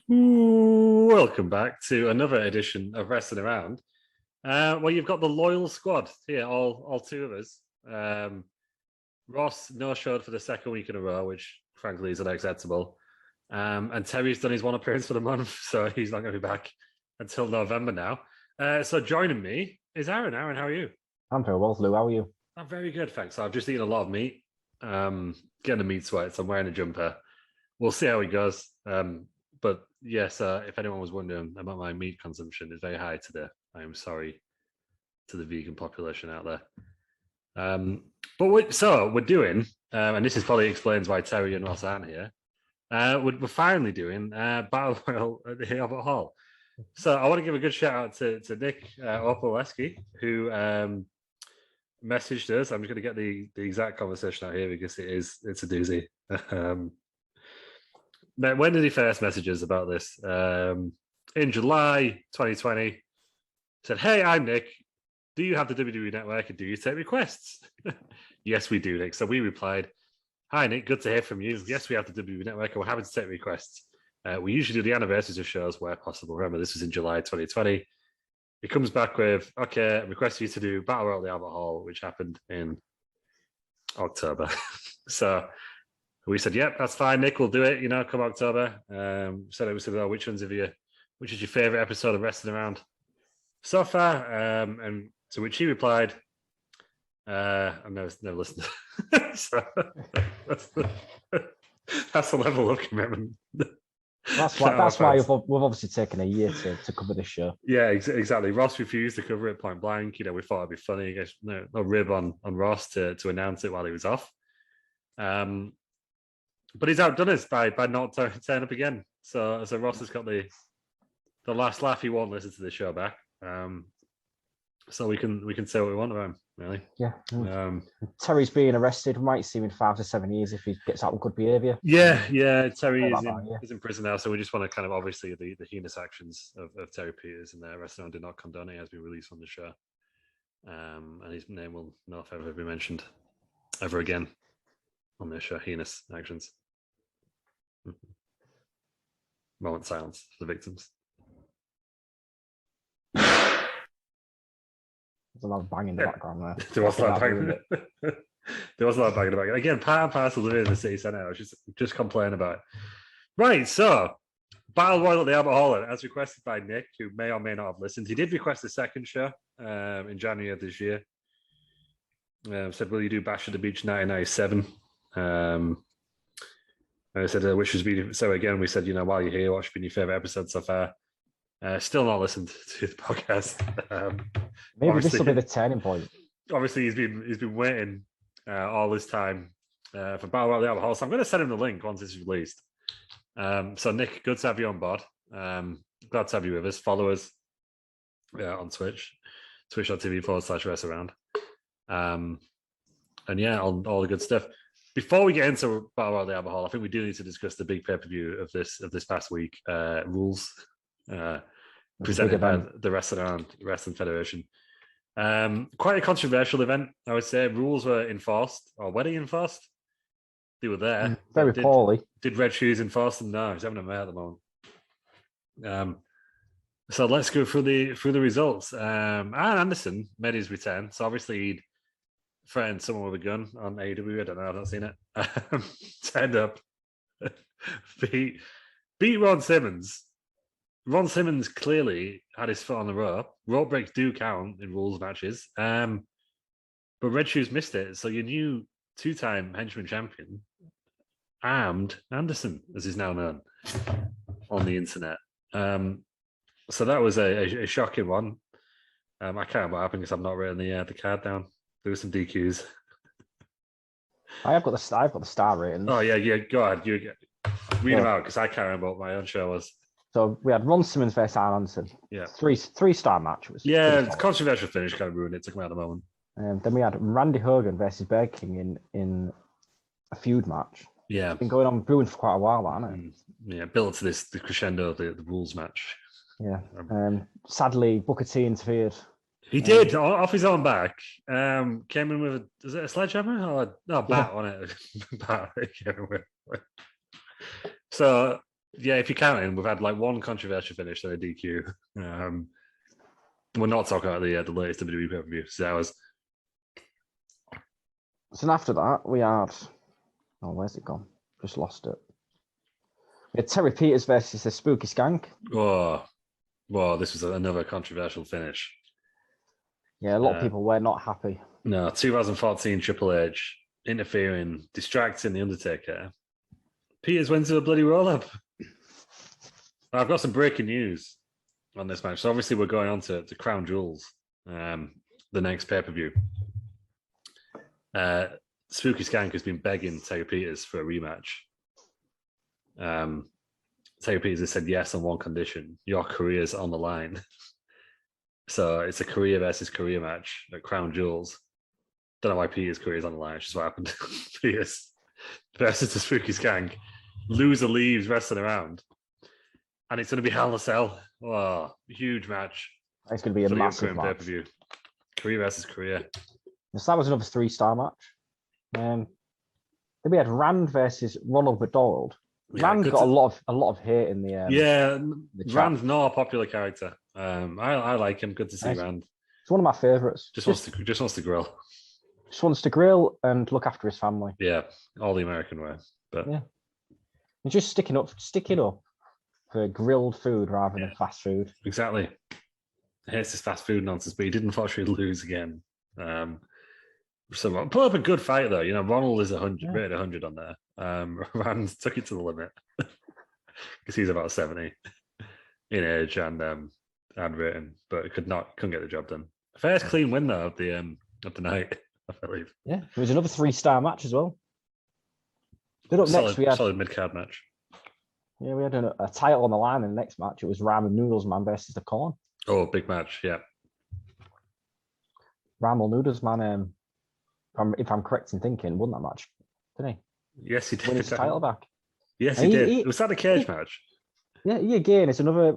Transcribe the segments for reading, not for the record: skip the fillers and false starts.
Welcome back to another edition of Wrestling Around. Well, you've got the loyal squad here, all two of us. Ross no-showed for the second week in a row, which frankly is unacceptable. And Terry's done his one appearance for the month, so he's not going to be back until November now. So joining me is Aaron. Aaron, how are you? I'm very well, Lou. How are you? I'm very good, thanks. I've just eaten a lot of meat, getting the meat sweats. I'm wearing a jumper. We'll see how it goes. But yes, if anyone was wondering about my meat consumption, it's very high today. I am sorry to the vegan population out there. But we're doing, and this is probably explains why Terry and Ross aren't here. We're finally doing Battle Royale at the Albert Hall. So I want to give a good shout out to Nick Opaleski, who messaged us. I'm just going to get the exact conversation out here because it's a doozy. When did he first message us about this? In July 2020. Said, "Hey, I'm Nick. Do you have the WWE Network and do you take requests?" Yes, we do, Nick. So we replied, "Hi, Nick. Good to hear from you. Yes, we have the WWE Network and we're happy to take requests. We usually do the anniversaries of shows where possible." Remember, this was in July 2020. He comes back with, "Okay, request you to do Battle Royale at the Albert Hall," which happened in October. So we said, "Yep, that's fine, Nick. We'll do it. You know, come October." Said which is your favorite episode of Wrestling Around so far? And to which he replied, "I've never listened." So that's the level of commitment. That's why we've obviously taken a year to cover this show. Yeah, exactly. Ross refused to cover it point blank. You know, we thought it'd be funny. I guess no rib on Ross to announce it while he was off. But he's outdone us by not turning up again. So Ross has got the last laugh. He won't listen to the show back. So we can say what we want about him, really. Yeah. Terry's being arrested. We might see him in 5 to 7 years if he gets out of good behaviour. Yeah. Terry is in prison now, so we just want to kind of obviously the heinous actions of Terry Peters and the restaurant did not condone it. He has been released from the show, and his name will not ever be mentioned ever again on this show. Heinous actions. Moment of silence for the victims. There's a lot of banging in the background there. There was a lot of banging in the background. Again, part and parcel of it in the city centre. I was just complaining about it. Right, so Battle Royal at the Albert Hall, as requested by Nick, who may or may not have listened. He did request a second show in January of this year. Said, "Will you do Bash at the Beach 1997? I said, "Which has been..." So again, we said, while you're here, what's been your favourite episode so far? Still not listened to the podcast. Maybe this will be the turning point. Obviously, he's been waiting all this time for Battle Royale at the Albert Hall. So I'm going to send him the link once it's released. So Nick, good to have you on board. Glad to have you with us. Follow us on Twitch, twitch.tv/wrestlearound. And yeah, all the good stuff. Before we get into Battle Royale at the Albert Hall, I think we do need to discuss the big pay-per-view of this past week, Rules. Presented by the Wrestling Federation. Quite a controversial event, I would say. Rules were enforced, or were they enforced? They were there. Very poorly. Did Red Shoes enforce them? No, he's having them there at the moment. So let's go through the results. Arn Anderson made his return. So obviously he'd threatened someone with a gun on AEW. I don't know. I've not seen it. Turned up, beat Ron Simmons. Ron Simmons clearly had his foot on the rope. Rope breaks do count in rules matches. But Red Shoes missed it. So your new 2-time henchman champion armed Anderson, as he's now known on the internet. So that was a shocking one. I can't remember what happened because I've not written the card down. There were some DQs. I've got the star rating. Oh yeah. Go ahead. You read them out because I can't remember what my own show was. So we had Ron Simmons versus Arn Anderson. Yeah. 3-star match. It's a controversial finish, kind of ruined it. Took me out of the moment. Then we had Randy Hogan versus Burger King in a feud match. Yeah. It's been going on brewing for quite a while, hasn't it? Yeah, built to the crescendo of the rules match. Yeah. Sadly, Booker T interfered. He did, off his own back. Came in with is it a sledgehammer? Or no, bat on it. Bat. So Yeah, if you're counting, we've had like one controversial finish and a DQ. We're not talking about the latest WWE pay-per-view. So that was. So after that, we had. Oh, where's it gone? Just lost it. We had Terry Peters versus the Spooky Skank. Oh, well, this was another controversial finish. Yeah, a lot of people were not happy. No, 2014 Triple H interfering, distracting the Undertaker. Peters went to a bloody roll-up. I've got some breaking news on this match. So obviously we're going on to Crown Jewels, the next pay-per-view. Spooky Skank has been begging Terry Peters for a rematch. Terry Peters has said yes on one condition: your career's on the line. So it's a career versus career match at Crown Jewels. Don't know why Peters' career's on the line. It's just what happened. Peters versus the Spooky Skank. Loser leaves wrestling around. And it's going to be Hell in a Cell. Oh, huge match. It's going to be a massive match. Pay-per-view. Career versus career. So that was another 3-star match. Then we had Rand versus Ronald McDonald. Rand got a lot of hate in the Rand's not a popular character. I like him. Good to see Rand. It's one of my favorites. Just wants to grill. Just wants to grill and look after his family. Yeah, all the American way. But yeah, and just sticking up for grilled food rather than fast food. Exactly. He hates this fast food nonsense, but he did unfortunately lose again. So put up a good fight though. You know, Ronald is 100, rated 100 on there. Rand took it to the limit because he's about 70 in age and rating, but couldn't get the job done. First clean win though of the night, I believe. Yeah, it was another 3-star match as well. But up next we had solid mid-card match. Yeah, we had a title on the line in the next match. It was Ramen Noodles Man versus the Corn. Oh, big match, yeah. Ramen Noodles Man, if I'm correct in thinking, won that match, didn't he? Yes, he did. Win his title back. Yes, he did. Was that a cage match? Yeah, he again is another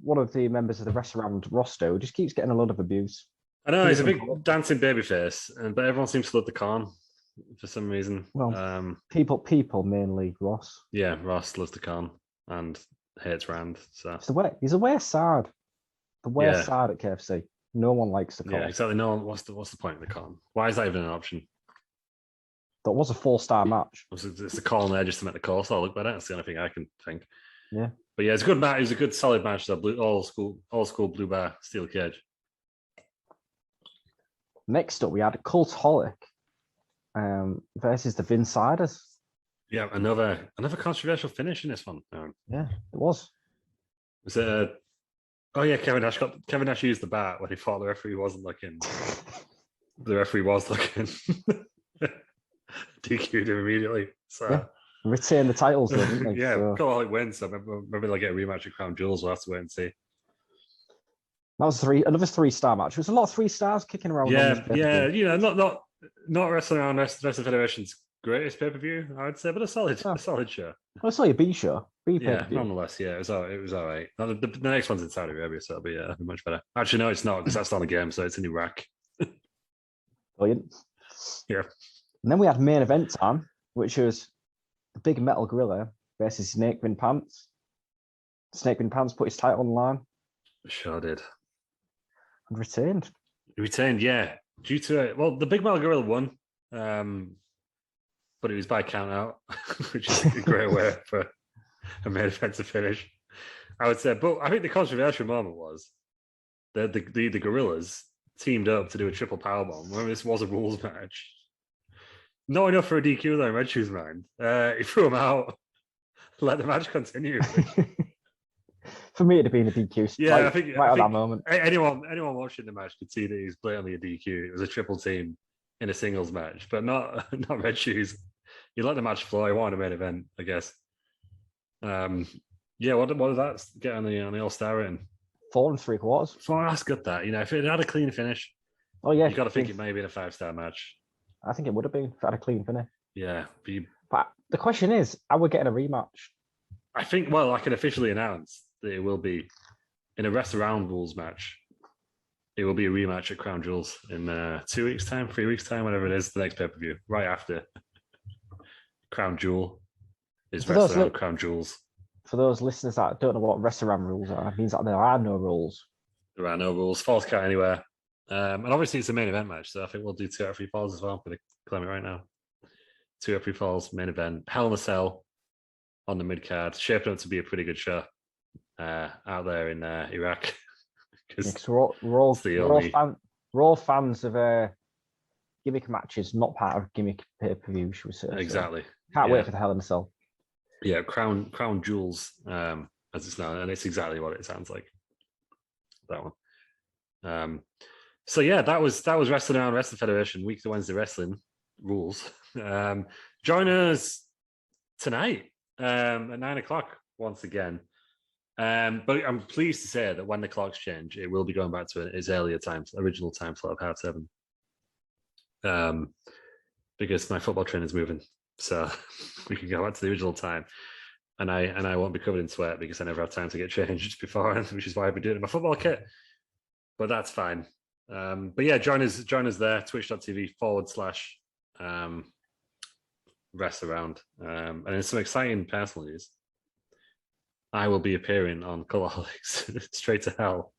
one of the members of the Wrestle Around roster who just keeps getting a lot of abuse. I know, he's a big dancing babyface, but everyone seems to love the Corn for some reason. Well, people mainly Ross. Yeah, Ross loves the Corn and hates Rand. So he's the worst side. The worst side at KFC. No one likes the Corn. Yeah, exactly. No one. What's the point of the Corn? Why is that even an option? That was a 4-star match. It's the Corn there just to make the course look better. That's the only thing I can think. Yeah. But yeah, it's a good match. It was a good solid match. Though. Old school blue bar steel cage. Next up, we had Cultaholic versus the Vinsiders. Yeah, another controversial finish in this one. Yeah, it was. Was it? Oh yeah, Kevin Nash used the bat when he thought the referee wasn't looking. The referee was looking. DQ'd him immediately. So yeah. Retain the titles, though, didn't they? Yeah, Cultaholic wins. So maybe they'll get a rematch at Crown Jewels. We'll have to wait and see. That was another 3-star match. It was a lot of 3 stars kicking around. Yeah. You know, not Wrestling Around Wrestling Federation's greatest pay-per-view, I would say, but a solid show. Well, it's like a B show. Yeah, nonetheless, yeah, it was all right. The next one's in Saudi Arabia, so it'll be much better. Actually, no, it's not, because that's not a game, so it's in Iraq. Brilliant. Yeah. And then we had main event time, which was the Big Metal Gorilla versus Snakepin Pants. Snakepin Pants put his title on the line. Sure did. And retained. Retained, yeah. Due to the Big Metal Gorilla won, but it was by count out, which is a great way for a main event to finish, I would say. But I think the controversial moment was the Gorillas teamed up to do a triple powerbomb. Remember, this was a rules match. Not enough for a DQ though, in Red Shoe's mind. He threw him out, let the match continue. For me, it'd have been a DQ. Yeah, I think at that moment. Anyone watching the match could see that he's blatantly a DQ. It was a triple team in a singles match, but not Red Shoes. You let the match flow. You wanted a main event, I guess. Yeah. What did that get on the All-Star rating? 4 3/4. Well, that's good. That if it had a clean finish, oh yeah, you got to think it may have been a 5-star match. I think it would have been if it had a clean finish. Yeah, but the question is, are we getting a rematch? I think. Well, I can officially announce that it will be in a rest around rules match. It will be a rematch at Crown Jewels in 2 weeks' time, 3 weeks' time, whatever it is, the next pay-per-view, right after Crown Jewel is rest around Crown Jewels. for those listeners that don't know what restaurant rules are, it means that there are no rules. There are no rules. Falls count anywhere. And obviously, it's a main event match, so I think we'll do 2 out of 3 falls as well. I'm going to claim it right now. 2 out of 3 falls, main event. Hell in a Cell on the mid card. Shaping up to be a pretty good show out there in Iraq. Because we're all fans of gimmick matches, not part of gimmick pay-per-view, should we say. Exactly. So can't wait for the Hell in a Cell. Yeah, crown jewels, as it's known, and it's exactly what it sounds like. That one. So yeah, that was Wrestling Around Wrestling Federation, week to Wednesday wrestling rules. Join us tonight at 9:00 once again. But I'm pleased to say that when the clocks change, it will be going back to its earlier times, original time slot of 7:30. Because my football train is moving, so we can go back to the original time, and I won't be covered in sweat because I never have time to get changed before, which is why I've been doing it in my football kit. But that's fine. But yeah, join us there, twitch.tv / rest around. And in some exciting personal news, I will be appearing on Cultaholics Straight to Hell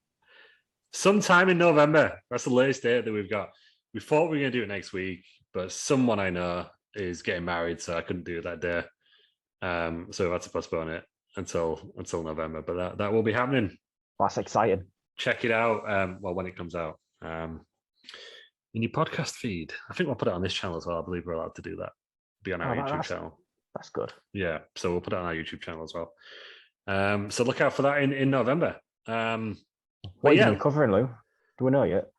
sometime in November. That's the latest date that we've got. We thought we were going to do it next week, but someone I know is getting married, so I couldn't do it that day. So I had to postpone it until November. But that will be happening. That's exciting. Check it out. When it comes out. In your podcast feed. I think we'll put it on this channel as well. I believe we're allowed to do that. Be on our YouTube channel. That's good. Yeah, so we'll put it on our YouTube channel as well. So look out for that in November. What are you going to be covering, Lou? Do we know yet?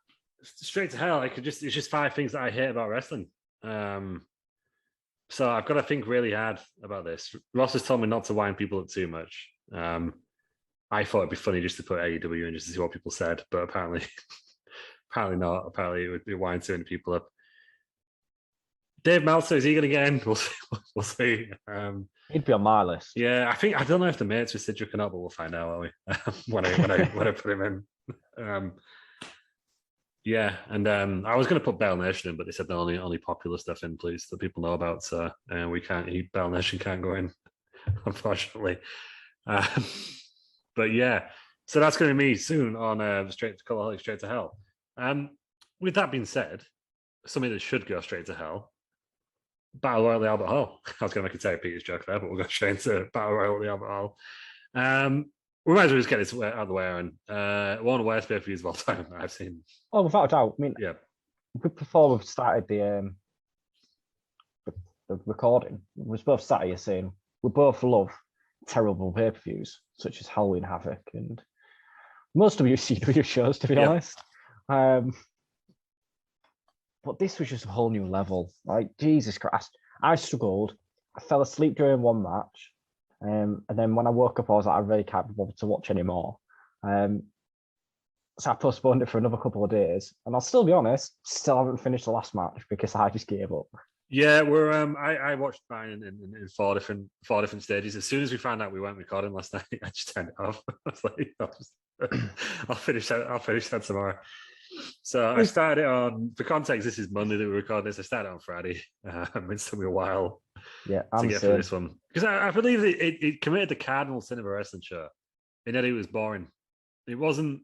Straight to Hell. It's just 5 things that I hate about wrestling. So I've got to think really hard about this. Ross has told me not to wind people up too much. I thought it'd be funny just to put AEW in just to see what people said, but apparently not. Apparently it would wind too many people up. Dave Meltzer, is he going to get in? We'll see. He'd be on my list. Yeah, I don't know if the mates with Cedric or not, but we'll find out, won't we? when I put him in. Yeah, and I was going to put Bell Nation in, but they said no, only popular stuff in, please, that people know about. So we can't. Bell Nation can't go in, unfortunately. But yeah, so that's going to be me soon on Straight to Hell. With that being said, something that should go straight to hell. Battle Royal at the Albert Hall. I was going to make a Terry Peters joke there, but we'll go straight into Battle Royal at the Albert Hall. We might as well just get this out of the way, Aaron. One of the worst pay-per-views of all time I've seen. Oh, without a doubt. I mean, yeah. Before we've started the recording, we was both sat here saying we both love terrible pay-per-views, such as Halloween Havoc and most WCW shows, to be honest. But this was just a whole new level. Like, Jesus Christ. I struggled. I fell asleep during one match. And then when I woke up, I was like, I really can't be bothered to watch anymore. So I postponed it for another couple of days. And I'll still be honest, still haven't finished the last match because I just gave up. Yeah, we're I watched mine in 4 different stages. As soon as we found out we weren't recording last night, I just turned it off. I was like, I'll finish that tomorrow. So I started it on, for context, this is Monday that we record this. I started on Friday. It took me a while to get through this one. Because I believe it committed the cardinal sin of a wrestling show in that it was boring. It wasn't,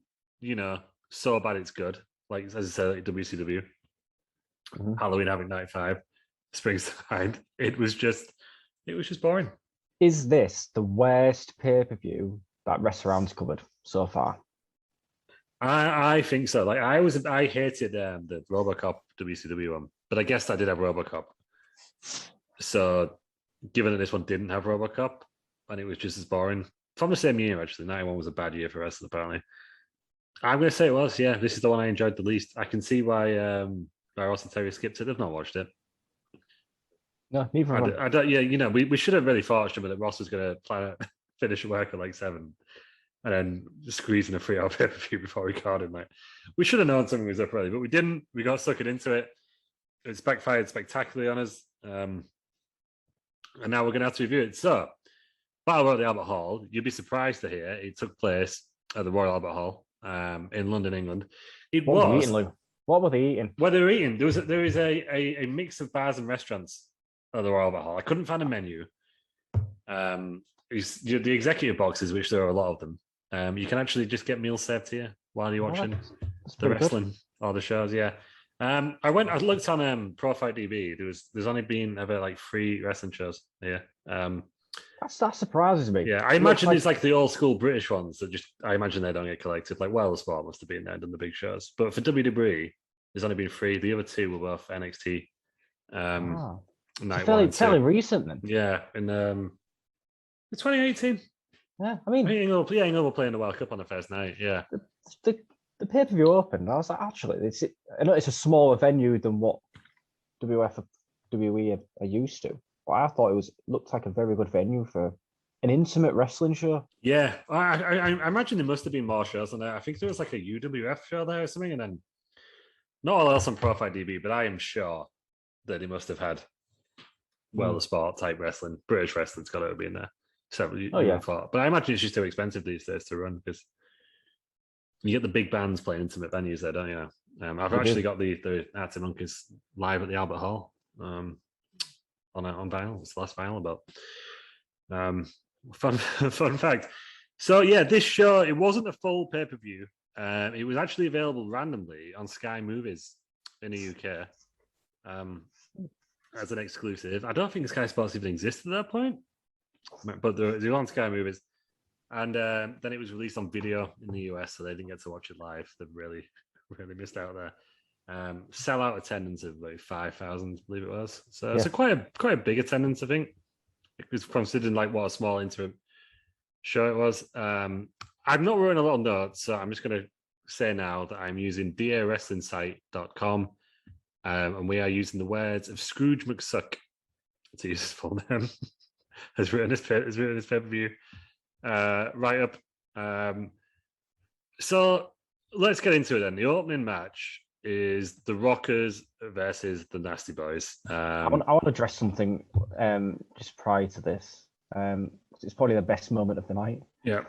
so bad it's good. Like, as I said, like WCW, Halloween Havoc 95, springs to mind. It was just boring. Is this the worst pay-per-view that Restaurant's covered so far? I think so. Like I hated the RoboCop WCW one, but I guess I did have RoboCop. So, given that this one didn't have RoboCop and it was just as boring from the same year, actually, 91 was a bad year for wrestling. Apparently, I'm going to say it was. Yeah, this is the one I enjoyed the least. I can see why Ross and Terry skipped it. They've not watched it. No, neither. I don't. Yeah, we should have really thought that Ross was going to finish work at like 7. And then squeezing a 3-hour pay-per-view before recording. Like, we should have known something was up early, but we didn't. We got suckered into it. It's backfired spectacularly on us. And now we're going to have to review it. So, Battle Royal at the Albert Hall. You'd be surprised to hear it took place at the Royal Albert Hall in London, England. What were they eating, Lou? What were they eating? What they were eating? There is a mix of bars and restaurants at the Royal Albert Hall. I couldn't find a menu. the executive boxes, which there are a lot of them. You can actually just get meals served to you while you're watching the wrestling or the shows. Yeah. I looked on Profile DB. There's only been about like 3 wrestling shows here. That surprises me. Yeah, I imagine it's like the old school British ones that I imagine they don't get collected. Like Wellllll Sport must have been there and done the big shows. But for WWE, there's only been 3. The other 2 were both NXT. Fairly recent then. Yeah, in 2018. Yeah, I mean, England were playing the World Cup on the first night. Yeah, the pay-per-view opened. I was like, actually, I know it's a smaller venue than what WWF or WWE are used to. But I thought it looked like a very good venue for an intimate wrestling show. Yeah, I imagine there must have been more shows on there. I think there was like a UWF show there or something, and then not all else on Profile DB, but I am sure that they must have had the sport type wrestling. British wrestling's got to be in there. But I imagine it's just too expensive these days to run because you get the big bands playing intimate venues there, don't you? I've actually got the Arctic Monkeys live at the Albert Hall. On vinyl. It's the last vinyl about. Fun fact. So yeah, this show, it wasn't a full pay-per-view. It was actually available randomly on Sky Movies in the UK as an exclusive. I don't think Sky Sports even existed at that point, but they were on Sky Movies. And then it was released on video in the US, so they didn't get to watch it live. They really, really missed out there. Sellout attendance of like 5,000, I believe it was. So it's quite a big attendance, I think. It was considering like what a small intimate show it was. I've not written a lot of notes, so I'm just going to say now that I'm using dawrestlingsite.com, and we are using the words of Scrooge McSuck to use his full name. has written his pay-per-view write up. So let's get into it then. The opening match is the Rockers versus the Nasty Boys. I want to address something just prior to this. It's probably the best moment of the night. Yeah.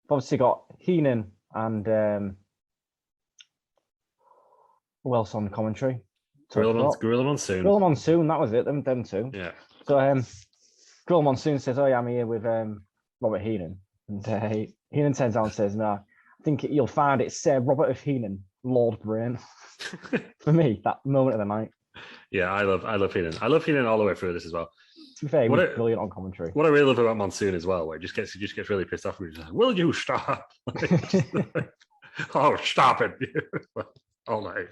Obviously got Heenan and who else on commentary? Gorilla Monsoon. Gorilla Monsoon, that was it. Them two. Yeah. So Gorilla Monsoon says, "Oh yeah, I'm here with Robert Heenan," and Heenan turns around and says, "No, I think you'll find it's Robert of Heenan, Lord Brain." For me, that moment of the night. Yeah, I love Heenan. I love Heenan all the way through this as well. To be fair, he was brilliant on commentary. What I really love about Monsoon as well, where he just gets really pissed off. He's like, "Will you stop?" Oh, stop it! All night.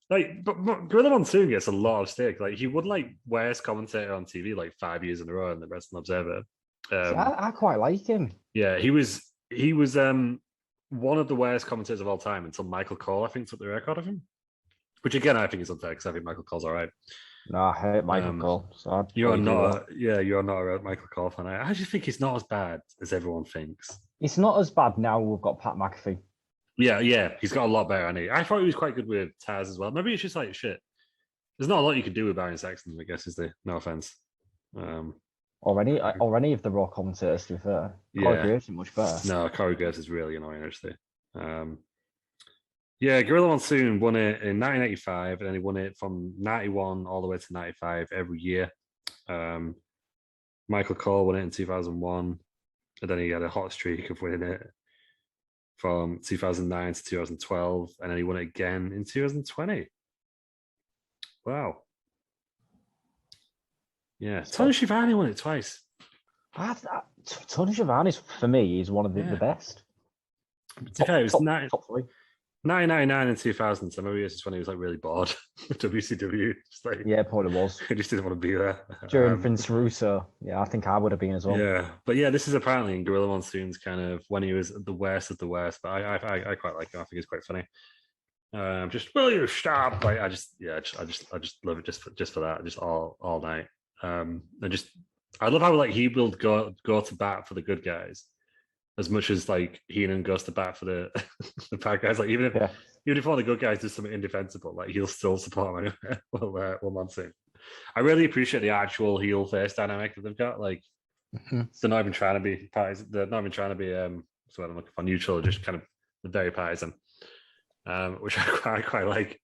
But Gorilla Monsoon gets a lot of stick. Like he won like worst commentator on TV like 5 years in a row in the Wrestling Observer. I quite like him. Yeah, he was one of the worst commentators of all time until Michael Cole, I think, took the record of him. Which again, I think is unfair because I think Michael Cole's all right. No, I hate Michael Cole. So you're not a Michael Cole fan. I just think he's not as bad as everyone thinks. It's not as bad now. We've got Pat McAfee. Yeah, he's got a lot better. I thought he was quite good with Taz as well. Maybe it's just like shit. There's not a lot you can do with Baron Saxton, I guess. No offense. Or any of the Raw commentators, to be fair. Corey Graves is much better. No, Corey Graves is really annoying, actually. Gorilla Monsoon won it in 1985, and then he won it from 91 all the way to 95 every year. Michael Cole won it in 2001, and then he had a hot streak of winning it from 2009 to 2012, and then he won it again in 2020. Wow. Yeah, Tony Schiavone won it twice. Tony Schiavone, for me, is one of the best. Okay, it was top 3. 1999 and 2000, so maybe this is when he was like really bored of WCW. Probably was. He just didn't want to be there. During Vince Russo, I think I would have been as well. Yeah, but this is apparently in Gorilla Monsoon's kind of when he was the worst of the worst. But I quite like him. I think he's quite funny. Just will you stop? Like I just love it just for that, just all night. I love how like he will go to bat for the good guys as much as like Heenan goes to bat for the the bad guys. Like even if one of the good guys does something indefensible, like he'll still support him anyway. Well, Monsoon. I really appreciate the actual heel face dynamic that they've got. Like they're not even trying to be partisan. They're not even trying to be so I'm looking for neutral. Just kind of very partisan, which I quite like.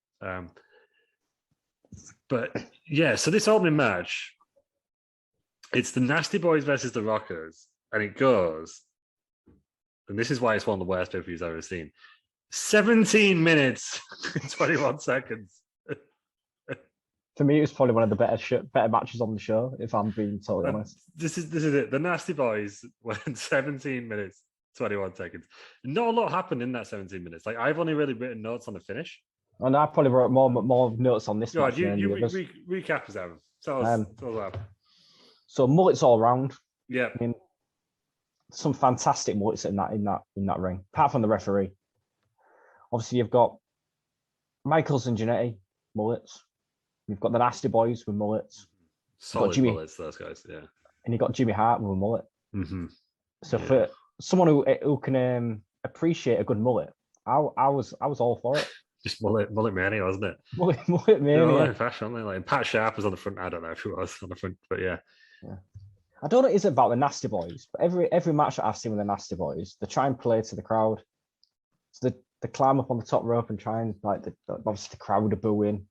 But yeah, so this opening match, It's the Nasty Boys versus the Rockers, and it goes, and this is why it's one of the worst pay-per-views I've ever seen. 17 minutes, 21 seconds. For me, it was probably one of the better matches on the show, if I'm being totally honest. This is it. The Nasty Boys went 17 minutes, 21 seconds. Not a lot happened in that 17 minutes. Like, I've only really written notes on the finish. And I probably wrote more notes on this match. You recap us, Aaron. Tell us what happened. So mullets all around. Yeah. I mean, some fantastic mullets in that ring, apart from the referee. Obviously, you've got Michaels and Jannetty, mullets. You've got the Nasty Boys with mullets. Solid mullets, those guys, yeah. And you've got Jimmy Hart with a mullet. Mm-hmm. So for someone who can appreciate a good mullet, I was all for it. Just mullet mania, wasn't it? Mullet mania. They're all in fashion, aren't they? Like Pat Sharp was on the front. I don't know if he was on the front, but yeah. I don't know what it is about the Nasty Boys, but every match that I've seen with the Nasty Boys, they try and play to the crowd. So they climb up on the top rope and try and obviously the crowd are booing.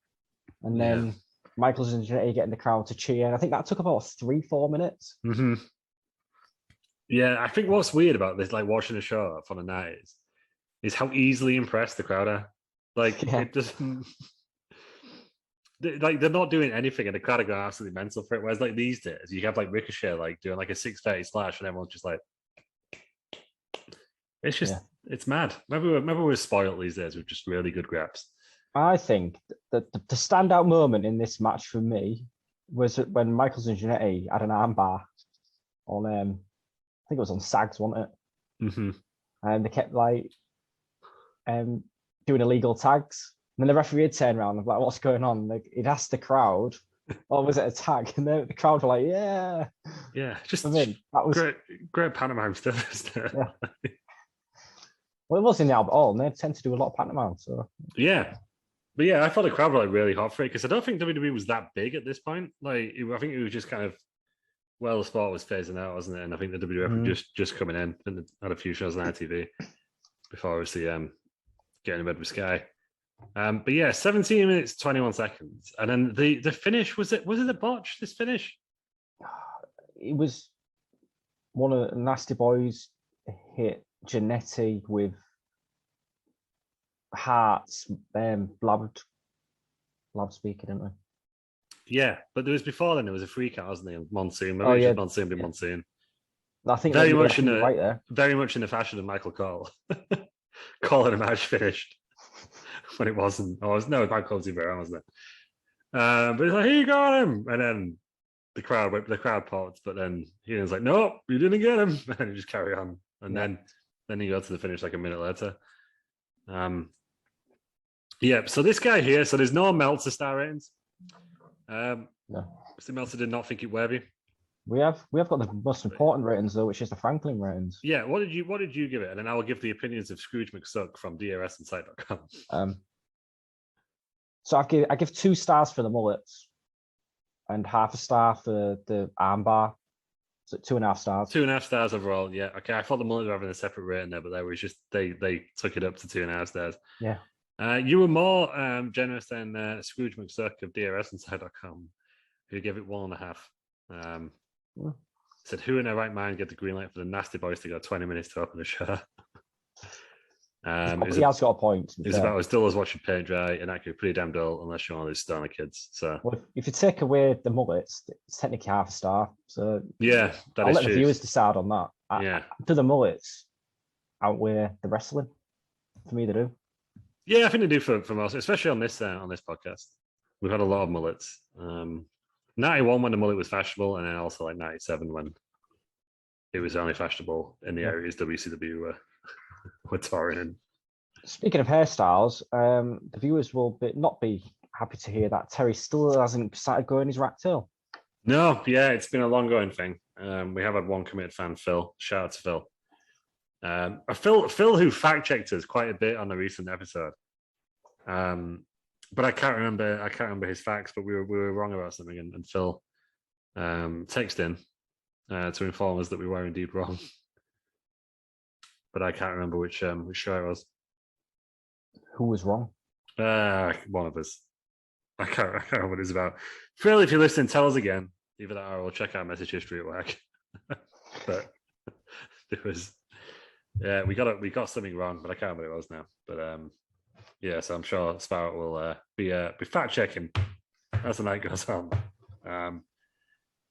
And then Michaels and Jannetty getting the crowd to cheer. And I think that took about 3-4 minutes. Mm-hmm. Yeah, I think what's weird about this, like watching a show on a night, is how easily impressed the crowd are. Like, it doesn't... Like, they're not doing anything and the crowd are going absolutely mental for it. Whereas, like, these days, you have, like, Ricochet, like, doing, like, a 630 splash and everyone's just like... It's just... It's mad. Maybe we're spoiled these days with just really good graps. I think that the standout moment in this match for me was when Michaels and Jannetty had an armbar on, I think it was on Sags, wasn't it? Mm-hmm. And they kept doing illegal tags. And then the referee would turn around and like, what's going on? Like, he'd asked the crowd, or was it a tag? And the crowd were like, yeah. Yeah, just that was great pantomime stuff, isn't it? Yeah. Well, it was in the Albert Hall, and they tend to do a lot of pantomime. So yeah. But yeah, I thought the crowd were like really hot for it because I don't think WWE was that big at this point. Like, I think it was just kind of, well, the sport was phasing out, wasn't it? And I think the WWF were just coming in and had a few shows on ITV before obviously getting in bed with Sky. But yeah, 17 minutes, 21 seconds. And then the finish, was it a botch, this finish? It was one of the Nasty Boys hit Jannetty with Hart's blab speaker, didn't we? Yeah, but there was before then, there was a freak out, wasn't there? Monsoon. Maybe it was Monsoon. I think very much in the fashion of Michael Cole. Calling a match finished when it wasn't. Oh, it was Michael Zero, wasn't it? But he's like, he got him. And then the crowd popped, but then he was like, nope, you didn't get him. And he just carry on. And then he got to the finish like a minute later. Yeah, so this guy here, so there's no Meltzer star ratings. No. Mr. Meltzer did not think it worthy. We have got the most important ratings though, which is the Franklin ratings. Yeah, what did you give it? And then I will give the opinions of Scrooge McSuck from DRSinsight.com. So I give 2 stars for the mullets and half a star for the armbar. So 2.5 stars. 2.5 stars overall. Yeah. Okay. I thought the mullets were having a separate rating there, but they took it up to 2.5 stars. Yeah. You were more generous than Scrooge McSuck of DRSinsight.com, who gave it 1.5. Said, who in their right mind get the green light for the Nasty Boys to go 20 minutes to open the show? He has got a point. It's about as dull as watching paint dry, and that could be pretty damn dull unless you're one of those stoner kids. So, if you take away the mullets, it's technically half a star. So yeah, I'll let the viewers decide on that. Do the mullets outweigh the wrestling? For me, they do. Yeah, I think they do for most, especially on this podcast. We've had a lot of mullets. 91 when the mullet was fashionable, and then also like 97 when it was only fashionable in the areas WCW were touring in. Speaking of hairstyles, the viewers will not be happy to hear that Terry still hasn't started growing his rat tail. No, yeah, it's been a long going thing. We have had one committed fan, Phil. Shout out to Phil. Phil, who fact checked us quite a bit on the recent episode. But I can't remember his facts, but we were wrong about something, and Phil texted in to inform us that we were indeed wrong. But I can't remember which show it was. Who was wrong? One of us. I can't remember what it's about. Phil, if you're listening, tell us again. either that or I'll check our message history at work. But there was, we got something wrong, but I can't remember what it was now. But yeah, so I'm sure Sparrow will be fact checking as the night goes on.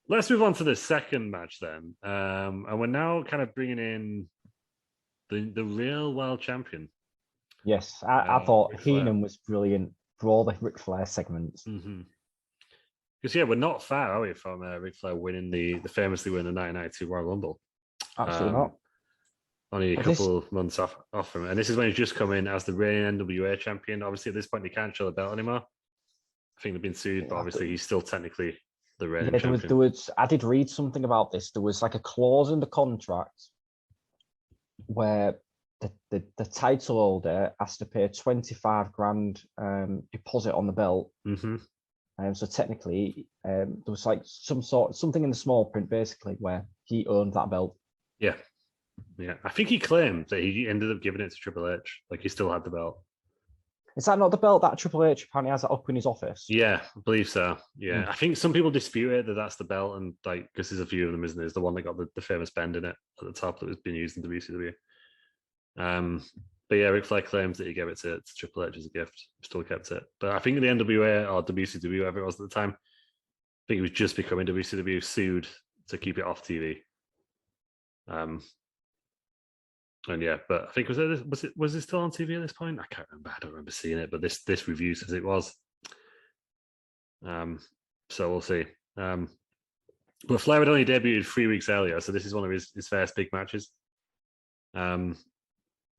Let's move on to the second match then, and we're now kind of bringing in the real world champion. Yes, I thought Ric Flair. Heenan was brilliant for all the Ric Flair segments. Because we're not far, are we, from Ric Flair winning the famously winning the 1992 Royal Rumble. Absolutely not. Only a couple of months off from it. And this is when he's just come in as the reigning NWA champion. Obviously, at this point, he can't show the belt anymore. I think they've been sued, but obviously, he's still technically the reigning champion. I did read something about this. There was like a clause in the contract where the title holder has to pay $25,000 deposit on the belt. So technically, there was like something in the small print, basically, where he owned that belt. Yeah. I think he claimed that he ended up giving it to Triple H, like he still had the belt. Is that not the belt that Triple H apparently has up in his office? Yeah, I believe so. Yeah, I think some people dispute it that that's the belt, and like because there's a few of them, isn't there? It's the one that got the famous bend in it at the top that was being used in WCW. But yeah, Ric Flair claims that he gave it to Triple H as a gift. Still kept it. But I think the NWA or WCW, whatever it was at the time, I think it was just becoming WCW, sued to keep it off TV. And yeah, but I think was it still on TV at this point? I can't remember. I don't remember seeing it, but this review says it was. So we'll see. But Flair had only debuted 3 weeks earlier, so this is one of his first big matches.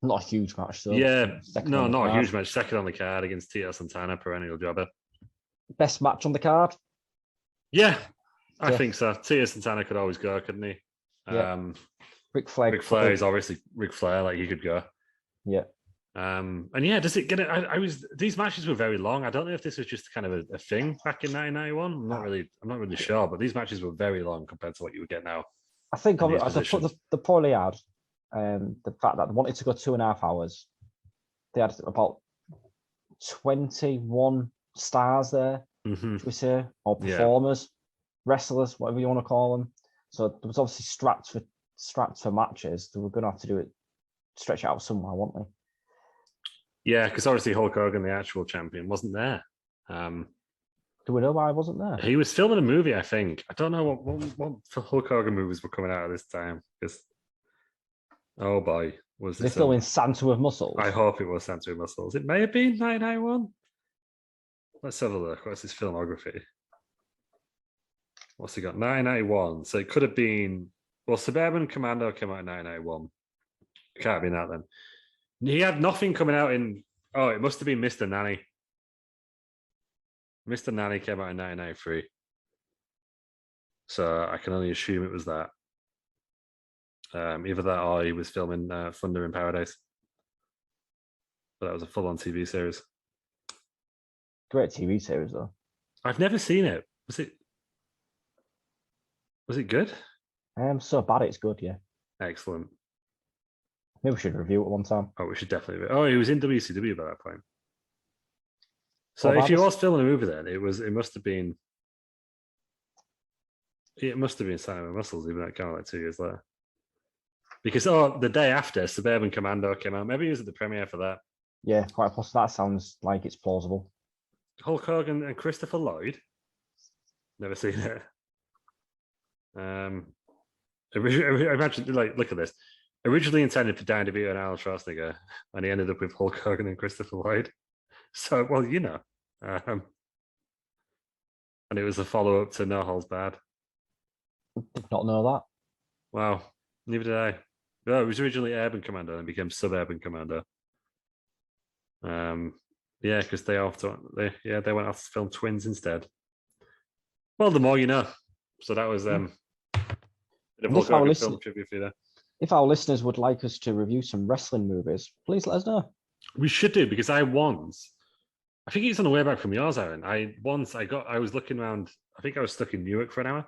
Not a huge match, though. Yeah, no, not a huge match. Second on the card against Tito Santana, perennial jobber. Best match on the card? Yeah, I think so. Tito Santana could always go, couldn't he? Yeah. Ric Flair is obviously Ric Flair, like he could go. Yeah. And yeah, does it get it? These matches were very long. I don't know if this was just kind of a thing back in 1991. I'm not really sure, but these matches were very long compared to what you would get now. I think the point they had, the fact that they wanted to go 2.5 hours, they had about 21 stars there, should we say, or performers, wrestlers, whatever you want to call them. So there was obviously strapped for matches. They were going to have to do it, stretch it out somewhere, weren't they? Yeah, because obviously Hulk Hogan, the actual champion, wasn't there. Do we know why he wasn't there? He was filming a movie, I think. I don't know what Hulk Hogan movies were coming out at this time. Because, oh boy, was this? They're filming Santa with Muscles. I hope it was Santa with Muscles. It may have been 1991. Let's have a look. What's his filmography? What's he got? 1991. So it could have been. Well, Suburban Commando came out in 1991. It can't have been that then. He had nothing coming out in. Oh, it must have been Mr. Nanny. Mr. Nanny came out in 1993. So I can only assume it was that. Either that or he was filming Thunder in Paradise. But that was a full-on TV series. Great TV series, though. I've never seen it. Was it good? So bad it's good, yeah. Excellent. Maybe we should review it one time. Oh, we should definitely. Oh, he was in WCW by that point. So if he was filming a movie, then it must have been Simon Muscles, even that kind of like 2 years later. Because the day after, Suburban Commando came out. Maybe he was at the premiere for that. Yeah, quite possible. That sounds like it's plausible. Hulk Hogan and Christopher Lloyd. Never seen it. Imagine, like, look at this. Originally intended for Dan DeVito and Arnold Schwarzenegger, and he ended up with Hulk Hogan and Christopher Lloyd. So, well, you know. And it was a follow-up to No Holds Barred. Did not know that. Wow, neither did I. No, it was originally Urban Commando and became Suburban Commando. Yeah, because they went off to film Twins instead. Well, the more you know. So that was if our listeners would like us to review some wrestling movies, please let us know. We should do, because I think it's on the way back from yours, Aaron. I was looking around. I think I was stuck in Newark for an hour,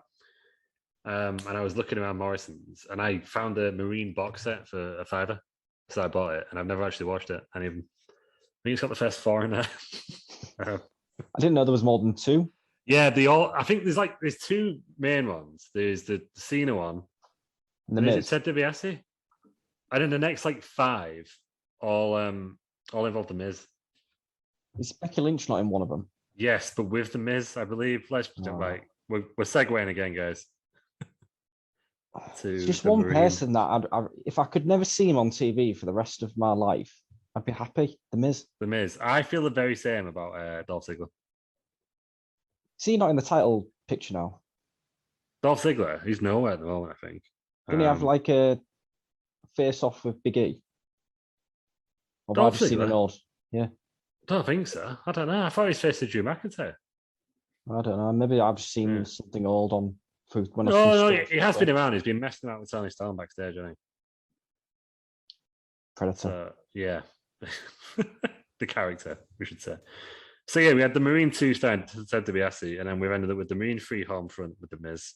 and I was looking around Morrison's, and I found a Marine box set for a $5, so I bought it, and I've never actually watched it. I think it's got the first 4 in there. I didn't know there was more than 2. Yeah, they all. I think there's two main ones. There's the Cena one. And the And is Miz. it Ted DiBiase? And then the next like five all involve the Miz. Is Becky Lynch not in one of them? Yes, but with the Miz, I believe. Let's right. We're segueing again, guys. It's just one person that if I could never see him on TV for the rest of my life, I'd be happy. The Miz. The Miz. I feel the very same about Dolph Ziggler. Is he not in the title picture now? Dolph Ziggler, he's nowhere at the moment, I think. Didn't he have like a face-off with Big E? Or Dolph have I just seen an old? Yeah. I don't think so. I don't know. I thought he's faced Drew McIntyre. I don't know. Maybe I've seen something old on food. No, he has been around. He's been messing about with Tony Storm backstage, hasn't he? Predator. Yeah. The character, we should say. So yeah, we had the Marine 2 stand Ted DiBiase, and then we've ended up with the Marine 3 home front with the Miz,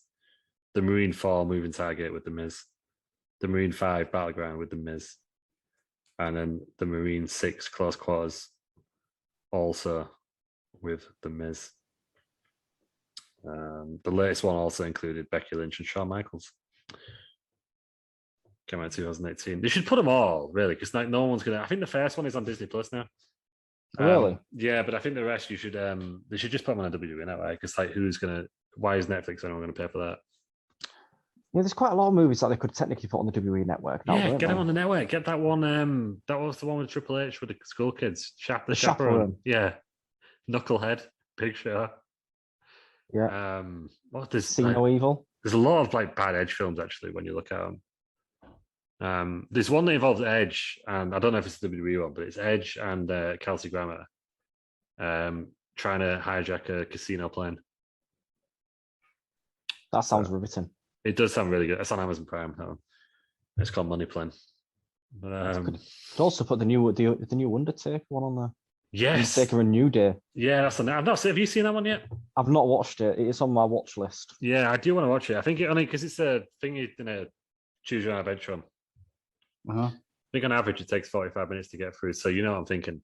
the Marine 4 moving target with the Miz, the Marine 5 battleground with the Miz, and then the Marine 6 close quarters also with the Miz. The latest one also included Becky Lynch and Shawn Michaels. Came out in 2018. They should put them all, really, because like no one's gonna. I think the first one is on Disney Plus now. Really? Yeah, but I think the rest you should. They should just put them on a WWE network. Because like, who's gonna? Why is Netflix anyone gonna pay for that? Yeah, there's quite a lot of movies that they could technically put on the WWE network. Now, yeah, get them on the network. Get that one. That was the one with Triple H with the school kids. The Chaperone. Yeah, Knucklehead, Big Show. Yeah. What there's See No Evil. There's a lot of like bad Edge films actually when you look at them. There's one that involves Edge, and I don't know if it's a WWE one, but it's Edge and Kelsey Grammer trying to hijack a casino plane. That sounds riveting. It does sound really good. It's on Amazon Prime. It's called Money Plane. Could also put the new Undertaker one on there. Yes, Undertaker a New Day. Yeah, that's on. I've not seen. Have you seen that one yet? I've not watched it. It's on my watch list. Yeah, I do want to watch it. I think it only because it's a thing you choose your own adventure on. I think on average it takes 45 minutes to get through. So you know what I'm thinking.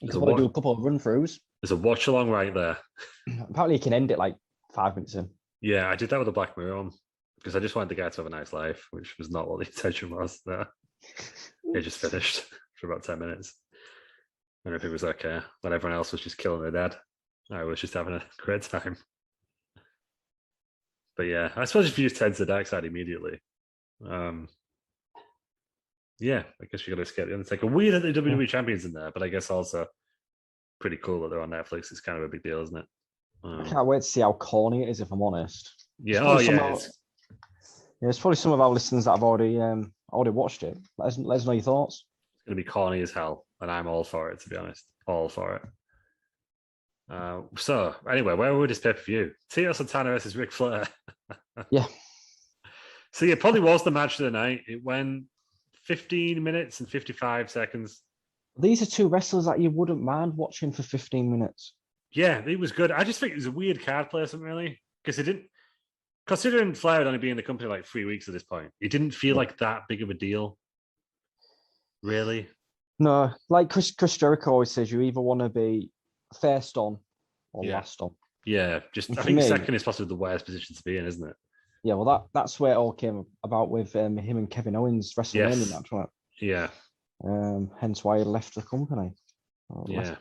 You can probably do a couple of run-throughs. There's a watch along right there. Apparently you can end it like 5 minutes in. Yeah, I did that with the Black Mirror on because I just wanted the guy to have a nice life, which was not what the intention was there. It just finished for about 10 minutes. And if it was okay, when everyone else was just killing their dad, I was just having a great time. But yeah, I suppose if you use Ted to the dark side immediately, yeah, I guess you got to escape the Undertaker. Weird that the WWE champions in there, but I guess also pretty cool that they're on Netflix. It's kind of a big deal, isn't it? I can't wait to see how corny it is, if I'm honest. Yeah, There's probably some of our listeners that have already watched it. Let us know your thoughts. It's going to be corny as hell, and I'm all for it, to be honest. All for it. So, anyway, where would this pay-per-view? Tito Santana versus Ric Flair. Yeah. So, it probably was the match of the night. It went 15 minutes and 55 seconds. These are two wrestlers that you wouldn't mind watching for 15 minutes. Yeah, it was good. I just think it was a weird card placement, really, because it didn't. Considering Flair had only been in the company like 3 weeks at this point, it didn't feel like that big of a deal, really. No, like Chris Jericho always says, you either want to be first on or last on. Yeah, I think second is possibly the worst position to be in, isn't it? Yeah, well, that's where it all came about with him and Kevin Owens WrestleMania match, right? Yeah. Hence why he left the company. Yeah.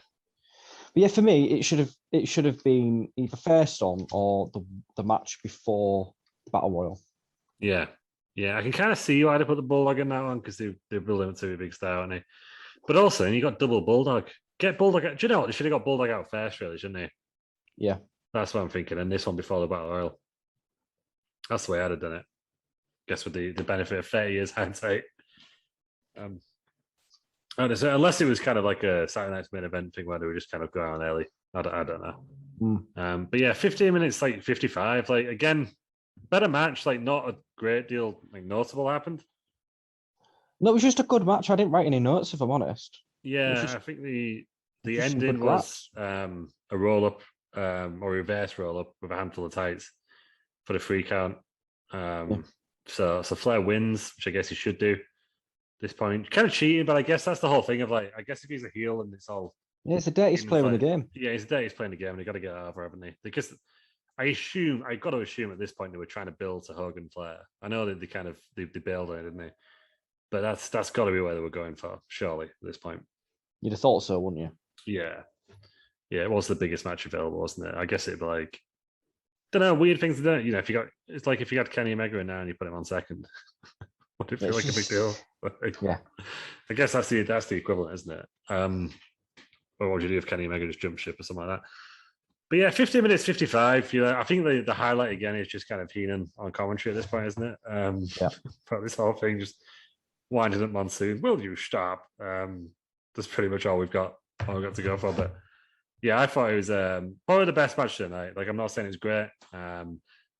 But yeah, for me, it should have been either first on or the match before the Battle Royal. Yeah, I can kind of see why they put the Bulldog in that one because they're building it to a big star, aren't they? But also, you got double Bulldog. Get Bulldog out. Do you know what? They should have got Bulldog out first, really, shouldn't they? Yeah, that's what I'm thinking. And this one before the Battle Royal. That's the way I'd have done it. Guess with the benefit of 30 years hindsight. Unless it was kind of like a Saturday Night's Main Event thing where they were just kind of going on early. I don't know. But yeah, 15 minutes, like 55. Like, again, better match. Like, not a great deal like notable happened. No, it was just a good match. I didn't write any notes, if I'm honest. Yeah, I think the ending was a roll-up or reverse roll-up with a handful of tights for the 3 count. So Flair wins, which I guess he should do. This point, kind of cheating, but I guess that's the whole thing of like, I guess if he's a heel and it's all Yeah, it's the dirtiest player in the game. Yeah, he's the dirtiest player in the game, and they got to get it over, haven't they? Because I got to assume at this point they were trying to build to Hogan Flair. I know that they bailed on it, didn't they? But that's got to be where they were going for, surely, at this point. You'd have thought so, wouldn't you? Yeah. Yeah, it was the biggest match available, wasn't it? I guess it'd be like, don't know, weird things to do. You know, if you got Kenny Omega in now and you put him on second, would it feel like a big deal? Yeah. I guess that's the equivalent, isn't it? Or what would you do if Kenny Omega just jumped ship or something like that? But yeah, 15 minutes 55. You know, I think the highlight again is just kind of Heenan on commentary at this point, isn't it? Yeah. But this whole thing just winding up Monsoon. Will you stop? That's pretty much all we've got to go for. But yeah, I thought it was probably the best match tonight. Like, I'm not saying it's great.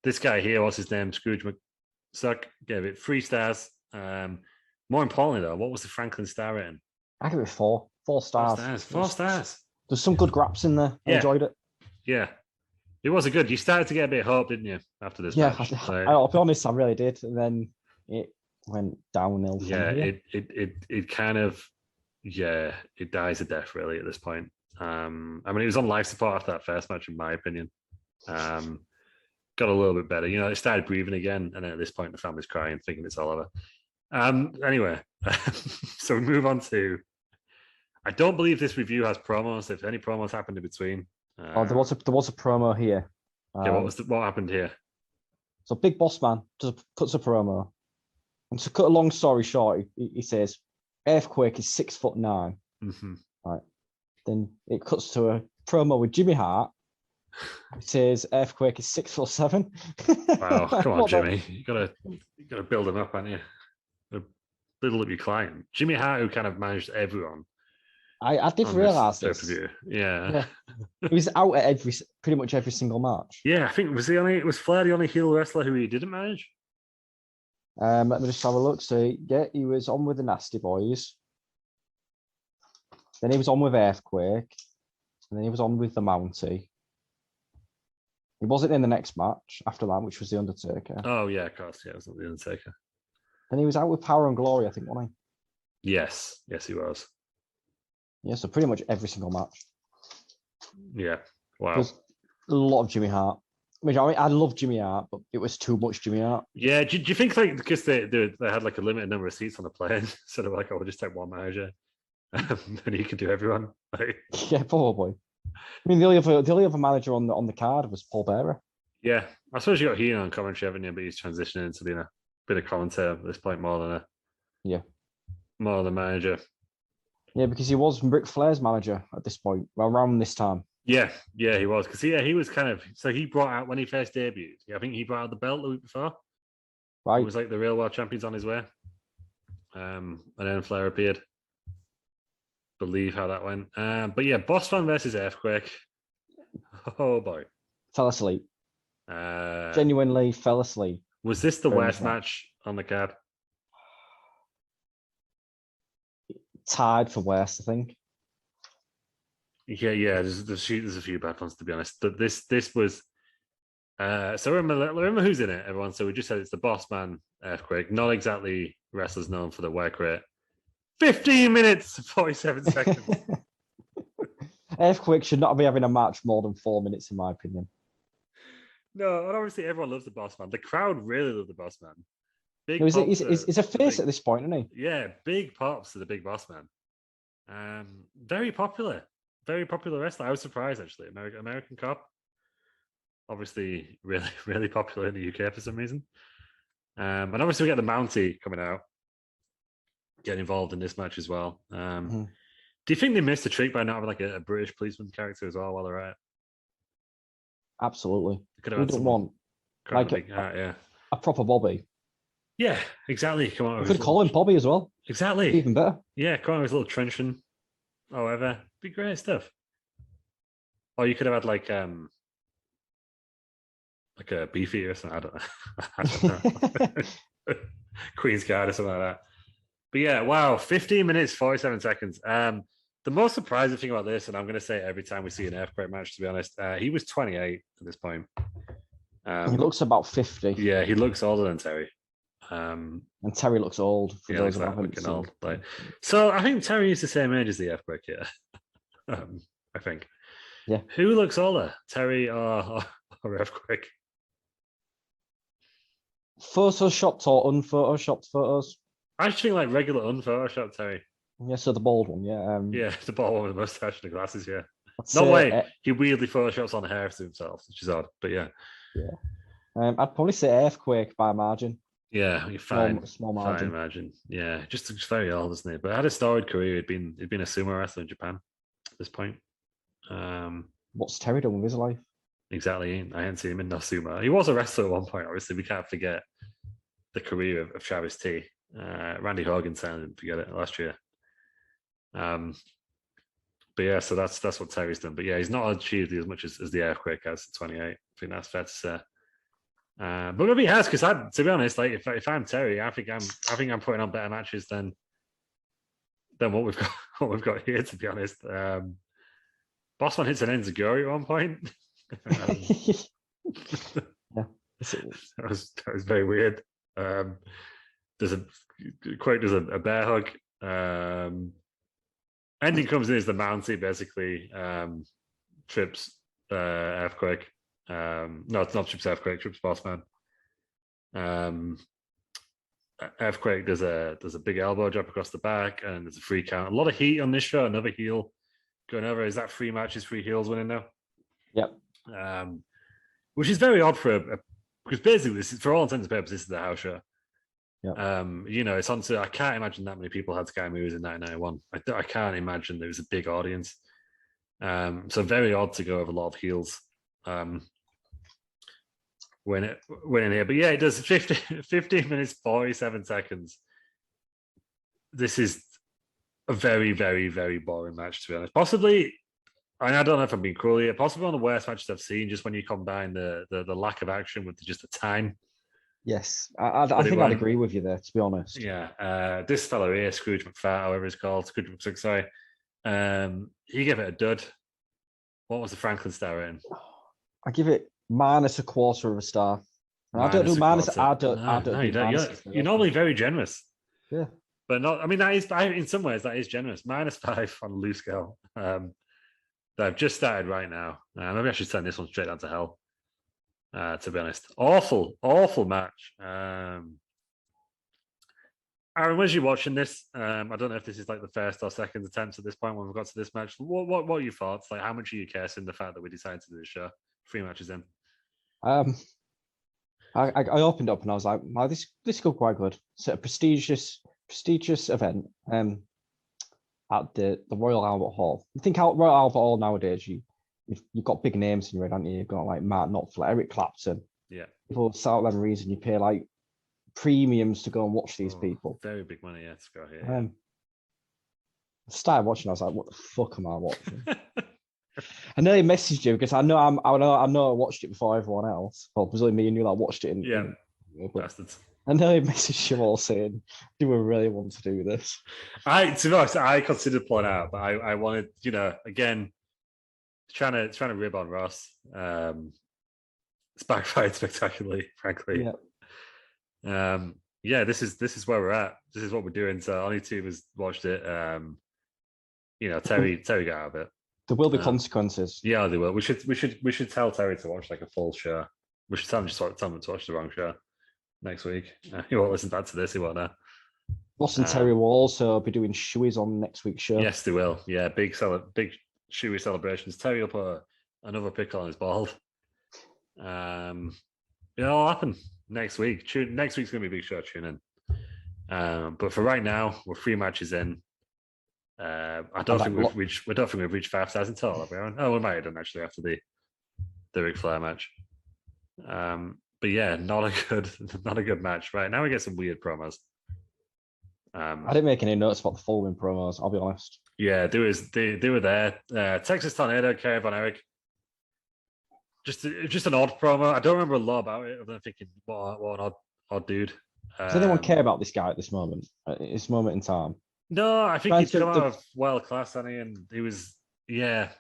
This guy here, what's his name? Scrooge McSuck, gave it 3 stars. More importantly, though, what was the Franklin star rating? I give it 4. 4 stars. 4 stars. There's some good graps in there. I enjoyed it. Yeah. It was good. You started to get a bit of hope, didn't you, after this match? I'll be honest, I really did. And then it went downhill. Yeah, it kind of, it dies a death, really, at this point. I mean, it was on life support after that first match, in my opinion. Got a little bit better. You know, it started breathing again, and then at this point, the family's crying, thinking it's all over. Anyway, so we move on to, I don't believe this review has promos. If any promos happened in between. There was a promo here. What happened here? So Big Boss Man cuts a promo. And to cut a long story short, he says, Earthquake is 6'9". Mm-hmm. Right. Then it cuts to a promo with Jimmy Hart. It says Earthquake is 6'7". Wow, come on, Jimmy. You gotta build him up, haven't you? Build up your client. Jimmy Hart, who kind of managed everyone. I did realise this. Yeah. He was out at pretty much every single match. Yeah, I think was Flair the only heel wrestler who he didn't manage? Let me just have a look. So yeah, he was on with the Nasty Boys. Then he was on with Earthquake. And then he was on with the Mountie. He wasn't in the next match after that, which was the Undertaker. Oh yeah, of course. Yeah, it was not the Undertaker. Then he was out with Power and Glory, I think, wasn't he? Yes, he was. Yeah, so pretty much every single match. Yeah, wow. There's a lot of Jimmy Hart. I mean, I love Jimmy Hart, but it was too much Jimmy Hart. Yeah, do you think like because they had like a limited number of seats on the plane, sort of like, oh, we'll just take one manager, and he can do everyone? Like... Yeah, probably. I mean, the only other manager on the card was Paul Bearer. Yeah, I suppose you got Heenan on commentary, haven't you? But he's transitioning into being a bit of commentator at this point more than a manager. Yeah, because he was Ric Flair's manager at this point, around this time. Yeah, he was. Because he was kind of... So he brought out, when he first debuted, I think he brought out the belt the week before. Right. It was like the real world champions on his way. And then Flair appeared. Believe how that went. But yeah, Boss Man versus Earthquake. Oh, boy. Fell asleep. Genuinely fell asleep. Was this the worst match on the card? Tied for worst, I think. Yeah. There's a few bad ones, to be honest. But this was. So remember who's in it, everyone. So we just said it's the Boss Man Earthquake. Not exactly wrestlers known for the work rate. 15 minutes, 47 seconds. Earthquake should not be having a match more than 4 minutes, in my opinion. No, and obviously everyone loves the Boss Man. The crowd really love the Boss Man. He's a face at this point, isn't he? Yeah, big pops to the Big Boss Man. Very popular wrestler. I was surprised, actually. American cop. Obviously, really, really popular in the UK for some reason. And obviously, we get the Mountie coming out, getting involved in this match as well. Do you think they missed a trick by not having like a British policeman character as well while they're at it? Absolutely. We don't want like a proper Bobby. Yeah, exactly. Come on. We could call him Bobby as well. Exactly. Even better. Yeah, come on with a little truncheon. However, be great stuff. Or you could have had like a beefy or something. I don't know. Queen's Guard or something like that. But yeah, wow, 15 minutes, 47 seconds. The most surprising thing about this, and I'm going to say it every time we see an Earthquake match, to be honest, he was 28 at this point. He looks about 50. Yeah, he looks older than Terry. And Terry looks old. For those looking old. So I think Terry is the same age as the Earthquake here. I think. Yeah. Who looks older, Terry or Earthquake? Photoshopped or unphotoshopped photos? I actually think like regular unphotoshopped Terry. Yeah, so the bald one, yeah. Yeah, the bald one with the mustache and the glasses. Yeah. I'd No say, way. He weirdly photoshops on hair to himself, which is odd. But yeah. Yeah. I'd probably say Earthquake by margin. Yeah, you're fine. Small margin. Fine margin. Yeah, just very old, isn't it? But had a storied career. He'd been a sumo wrestler in Japan at this point. What's Terry done with his life? Exactly. I hadn't seen him in no sumo. He was a wrestler at one point. Obviously, we can't forget the career of Travis T. Randy Hogan certainly didn't forget it last year. But yeah, so that's what Terry's done. But yeah, he's not achieved as much as the Earthquake has at 28. I think that's fair to say. But maybe he has, because to be honest, like if I'm Terry, I think I'm putting on better matches than what we've got here. To be honest, Bossman hits an enziguri at one point. Yeah, that was very weird. There's a bear hug. Ending comes in as the Mountie basically trips Earthquake. No, it's not trips Earthquake, trips Bossman. Earthquake does a big elbow drop across the back, and there's a free count. A lot of heat on this show. Another heel going over. Is that 3 matches, 3 heels winning now? Yep. Which is very odd because basically this is, for all intents and purposes, this is the house show. Yeah. It's on to. I can't imagine that many people had Sky Movies in 1991. I can't imagine there was a big audience. So very odd to go over a lot of heels. Winning here, but yeah, it does 15 minutes 47 seconds. This is a very, very, very boring match, to be honest. Possibly, and I don't know if I'm being cruel here, possibly one of the worst matches I've seen. Just when you combine the lack of action with just the time. Yes, I think I'd agree with you there, to be honest. Yeah, this fellow here, Scrooge McFat, however he's called, Scrooge McSix, sorry. He gave it a dud. What was the Franklin star rating? I give it -1/4 of a star. I don't do minus. I don't. You're normally very generous. Yeah, but not. I mean, that is in some ways that is generous. -5 on a loose scale. That I've just started right now. Maybe I should send this one straight down to hell. To be honest, awful match. Aaron, was you watching this? I don't know if this is like the first or second attempt at this point when we've got to this match. What are your thoughts? Like, how much are you cursing the fact that we decided to do this show 3 matches in? I opened up and I was like, wow, this could quite good. It's a prestigious event at the Royal Albert Hall. You think out Royal Albert Hall nowadays, you've got big names in your head, haven't you? You've got like Mark Knopfler, Eric Clapton. Yeah. For some reason, you pay like premiums to go and watch these people. Very big money, yeah, to go here. I started watching. I was like, "What the fuck am I watching?" I nearly messaged you because I know I watched it before everyone else. Well, it was only me and you that watched it. Bastards. I nearly messaged you all saying, "Do we really want to do this?" To be honest, I considered pulling out, but I wanted, again, trying to rib on Ross. It's backfired spectacularly, frankly. Yeah. This is where we're at. This is what we're doing. So only 2 of us watched it. Terry got out of it. There will be consequences. Yeah, they will. We should tell Terry to watch like a full show. We should tell him to watch the wrong show next week. He won't listen back to this. He won't know. Ross and Terry will also be doing shoeies on next week's show. Yes, they will. Yeah, big shoey celebrations. Terry will put another pickle on his bald. It'll happen next week. Next week's gonna be a big show. Tune in. But for right now, we're 3 matches in. I don't think we've reached 5,000 total, have we, Aaron? Oh, we might have done actually after the Ric Flair match. But yeah, not a good match. Right now, we get some weird promos. I didn't make any notes about the following promos. I'll be honest. Yeah, they were there. Texas Tornado, Kerry Von Erich. Just an odd promo. I don't remember a lot about it. I'm thinking, what an odd dude. Does anyone care about this guy at this moment in time? No, I think he's come out of Wellllll class, hasn't he? And he was, yeah.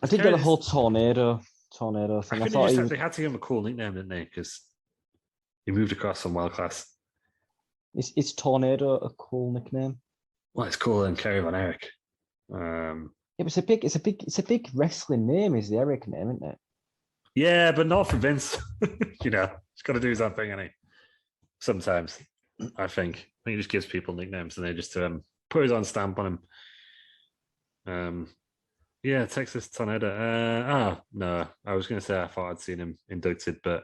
I did get the whole tornado thing. I thought they had to give him a cool nickname, didn't they? Because he moved across from Wellllll class. Is Tornado a cool nickname? Well, it's cooler than Kerry Von Erich. It was it's a big wrestling name, is the Eric name, isn't it? Yeah, but not for Vince. He's got to do his own thing, any sometimes. I think he just gives people nicknames and they just put his own stamp on him. Yeah, Texas Tornado. No, I was going to say I thought I'd seen him inducted, but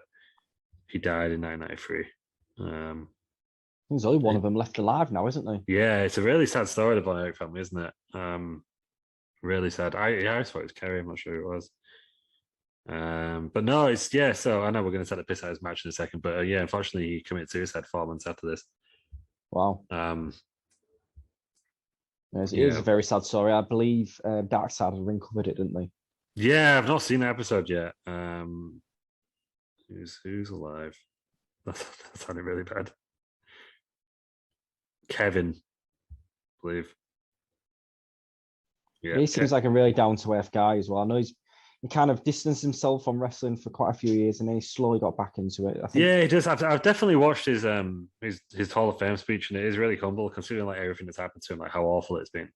he died in 1993. There's only one of them left alive now, isn't there? Yeah, it's a really sad story, the Von Erich family, isn't it? Really sad. I always thought it was Kerry. I'm not sure who it was. But no, it's so I know we're going to set the piss out of his match in a second, but unfortunately he committed suicide 4 months after this. Wow. It is a very sad story. I believe Dark Side of the Ring covered it, didn't they? Yeah, I've not seen the episode yet. Who's alive? That sounded really bad. Kevin, I believe. Yeah, he seems like a really down to earth guy as well. I know he kind of distanced himself from wrestling for quite a few years, and then he slowly got back into it. I think. Yeah, he does. I've definitely watched his Hall of Fame speech, and it is really humble considering like everything that's happened to him, like how awful it's been.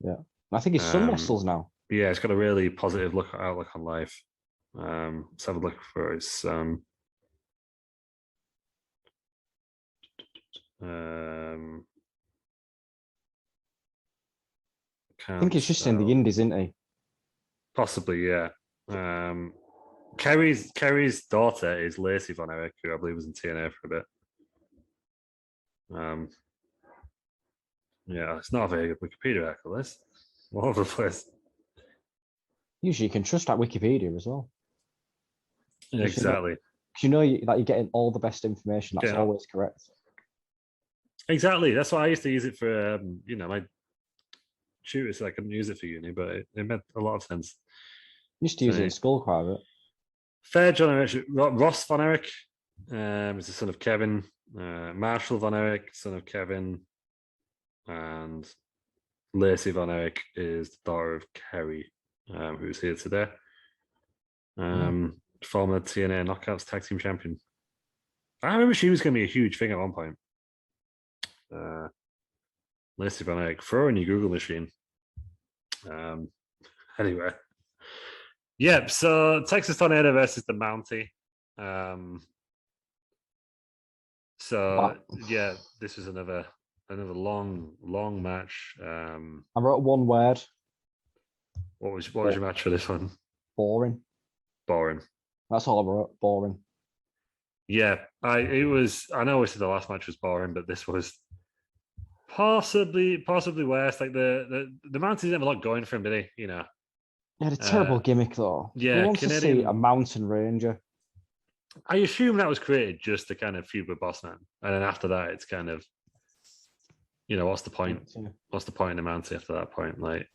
Yeah, I think his son wrestles now. Yeah, it's got a really positive outlook on life. Let's have a look for his son. I think he's just in the Indies, isn't he? Possibly, yeah. Kerry's daughter is Lacey Von Erich, who I believe was in TNA for a bit. Yeah, it's not a very good Wikipedia article, this. All over the place. Usually you can trust that Wikipedia as well. Exactly. Because you know that you're getting all the best information. That's always correct. Exactly. That's why I used to use it for, my tutors. So I couldn't use it for uni, but it made a lot of sense. Used to use it in school quite a bit. Third generation, Ross Von Erich is the son of Kevin. Marshall Von Erich, son of Kevin. And Lacey Von Erich is the daughter of Kerry, who's here today. Former TNA Knockouts Tag Team Champion. I remember she was going to be a huge thing at one point. Lacey Von Erich, throw in your Google machine. Anyway. Yep, so Texas Tornado versus the Mountie. This was another long match. I wrote one word. What was your match for this one? Boring. That's all I wrote. Boring. Yeah, I know we said the last match was boring, but this was possibly worse. Like the Mountie didn't have a lot going for him, did he? He had a terrible gimmick though. Yeah, who wants to see a mountain ranger? I assume that was created just to kind of feud with Bossman, and then after that, it's kind of, what's the point? What's the point in the Mountie after that point? Like,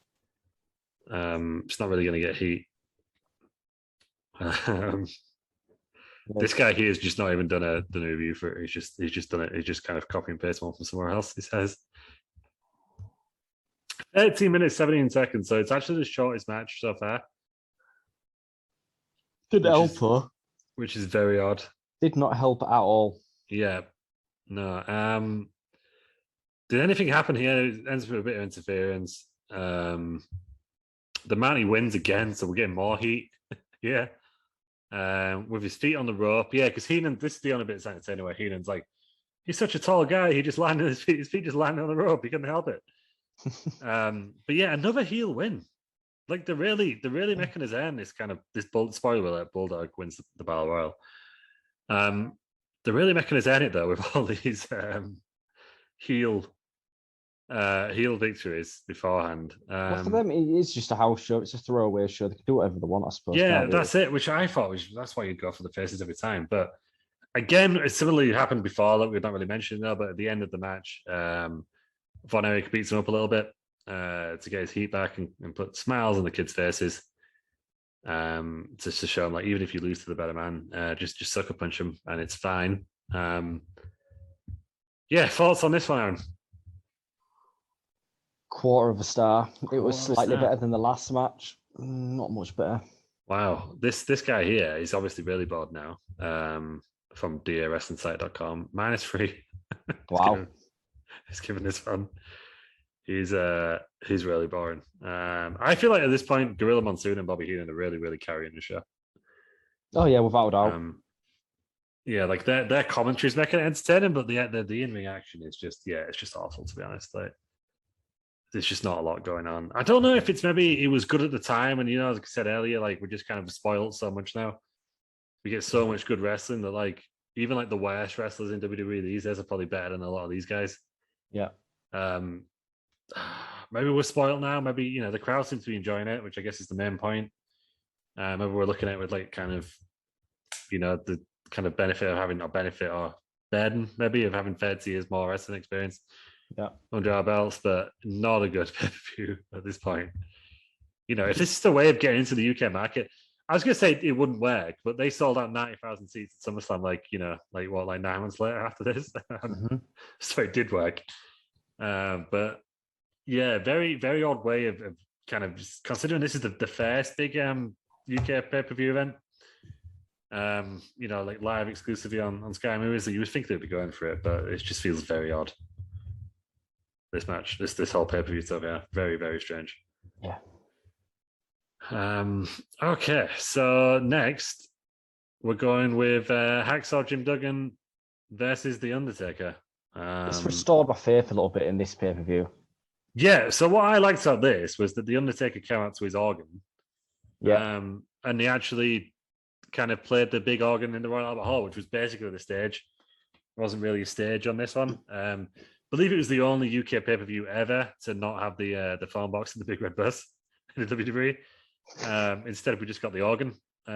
it's not really going to get heat. This guy here has just not even done the new review for it. He's just done it. He's just kind of copy and paste one from somewhere else. He says 13 minutes 17 seconds, so it's actually the shortest match so far. Didn't help her. Which is very odd. Did not help at all. Yeah. No. Did anything happen here? It ends with a bit of interference. The Mountie wins again, so we're getting more heat. Yeah. With his feet on the rope. Yeah, because Heenan, this is the only bit of sentence anyway. Heenan's like, he's such a tall guy. He just landed his feet just landed on the rope. He couldn't help it. But yeah, another heel win. Like they're really making his end. This kind of spoiler alert, Bulldog wins the Battle Royal. They're really making his end it though with all these heel victories beforehand. Well, for them, it is just a house show. It's a throwaway show. They can do whatever they want, I suppose. Yeah, that's it. Which I thought that's why you'd go for the faces every time. But again, it similarly happened before that we've not really mentioned though. But at the end of the match, Von Erich beats him up a little bit to get his heat back and put smiles on the kids' faces. Just to show them, like, even if you lose to the better man, just sucker punch him and it's fine. Thoughts on this one, Aaron? Quarter of a star. It was slightly better than the last match. Not much better. Wow. This guy here is obviously really bored now. From DAWrestlingsite.com. -3. Wow. He's given this one. He's really boring. I feel like at this point, Gorilla Monsoon and Bobby Heenan are really, really carrying the show. Oh yeah, without a doubt. Yeah, like their commentary's making it entertaining, but the in-ring action is just it's just awful, to be honest. Like there's just not a lot going on. I don't know if it's maybe it was good at the time, and as I said earlier, like we're just kind of spoiled so much now. We get so much good wrestling that like even like the worst wrestlers in WWE these days are probably better than a lot of these guys. Yeah. Maybe we're spoiled now. Maybe the crowd seems to be enjoying it, which I guess is the main point. Maybe we're looking at it with like kind of the kind of benefit of having not benefit or burden maybe of having 30 years more wrestling experience under our belts, but not a good pay-per-view at this point. If this is the way of getting into the UK market, I was going to say it wouldn't work, but they sold out 90,000 seats at SummerSlam like 9 months later after this. So it did work. But yeah, very, very odd way of kind of just considering this is the first big UK pay-per-view event. Like live exclusively on Sky Movies, that you would think they'd be going for it, but it just feels very odd. This match, this whole pay-per-view stuff, very, very strange. Yeah. Okay, so next we're going with Hacksaw Jim Duggan versus The Undertaker. It's restored my faith a little bit in this pay-per-view. Yeah, so what I liked about this was that The Undertaker came out to his organ. Yeah. And he actually kind of played the big organ in the Royal Albert Hall, which was basically the stage. It wasn't really a stage on this one. I believe it was the only UK pay-per-view ever to not have the phone box and the big red bus in the WWE. Instead, we just got the organ,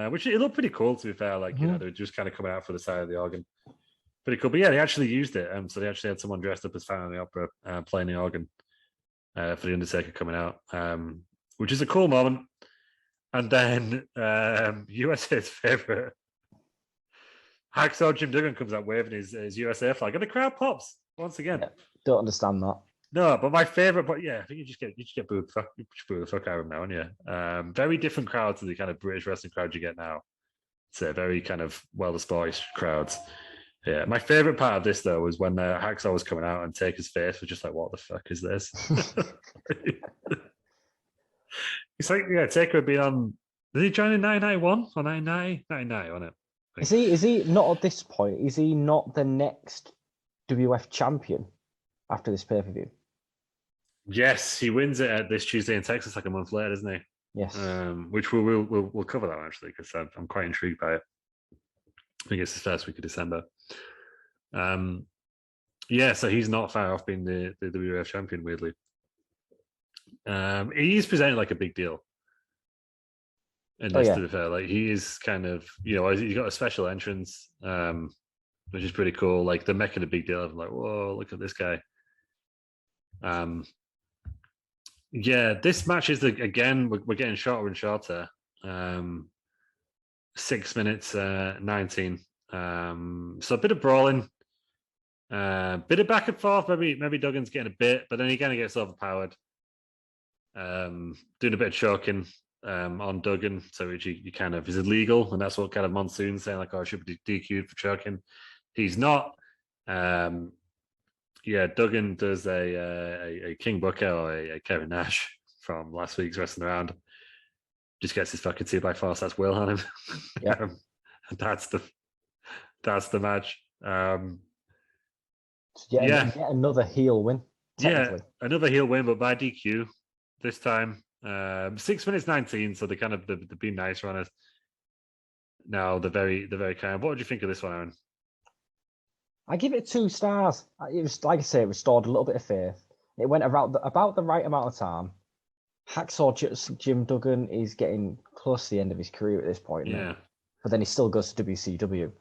which it looked pretty cool, to be fair. Like, they were just kind of coming out for the side of the organ. Pretty cool. But yeah, they actually used it. So they actually had someone dressed up as Phantom of the Opera playing the organ for The Undertaker coming out, which is a cool moment. And then USA's favorite, Hacksaw Jim Duggan, comes out waving his USA flag, and the crowd pops once again. Yeah, don't understand that. No, but my favorite, but yeah, I think you just get booed. You boo the fuck out of him now, and very different crowd to the kind of British wrestling crowd you get now. It's a very kind of well-established crowds. Yeah, my favorite part of this though was when Hacksaw was coming out and Taker's face was just like, "What the fuck is this?" It's like, Taker would be on. Did he join in 1991 or 1999 on it? Is he not at this point? Is he not the next WWF champion after this pay-per-view? Yes, he wins it this Tuesday in Texas, like a month later, doesn't he? Yes. Which we'll cover that actually, because I'm quite intrigued by it. I think it's the first week of December. So he's not far off being the WWF champion, weirdly. He's presented like a big deal. And to be fair, like he is kind of, he's got a special entrance, which is pretty cool. Like they're making a big deal of like, whoa, look at this guy. This match is again, we're getting shorter and shorter. 6 minutes 19. So a bit of brawling, bit of back and forth. Maybe Duggan's getting a bit, but then he kind of gets overpowered. Doing a bit of choking on Duggan, so which you kind of is illegal, and that's what kind of Monsoon's saying, like, "Oh, I should be DQ'd for choking." He's not. Duggan does a King Booker or a Kevin Nash from last week's Wrestling Around. Just gets his fucking 2x4, that's Will on him. Yeah, that's the match. Yet another heel win. Yeah, another heel win, but by DQ this time. 6 minutes 19, so they kind of they're being nicer on us. Now the very kind. What would you think of this one, Aaron? I give it 2 stars. It was, like I say, it restored a little bit of faith. It went about the right amount of time. Hacksaw Jim Duggan is getting close to the end of his career at this point. Yeah, but then he still goes to WCW.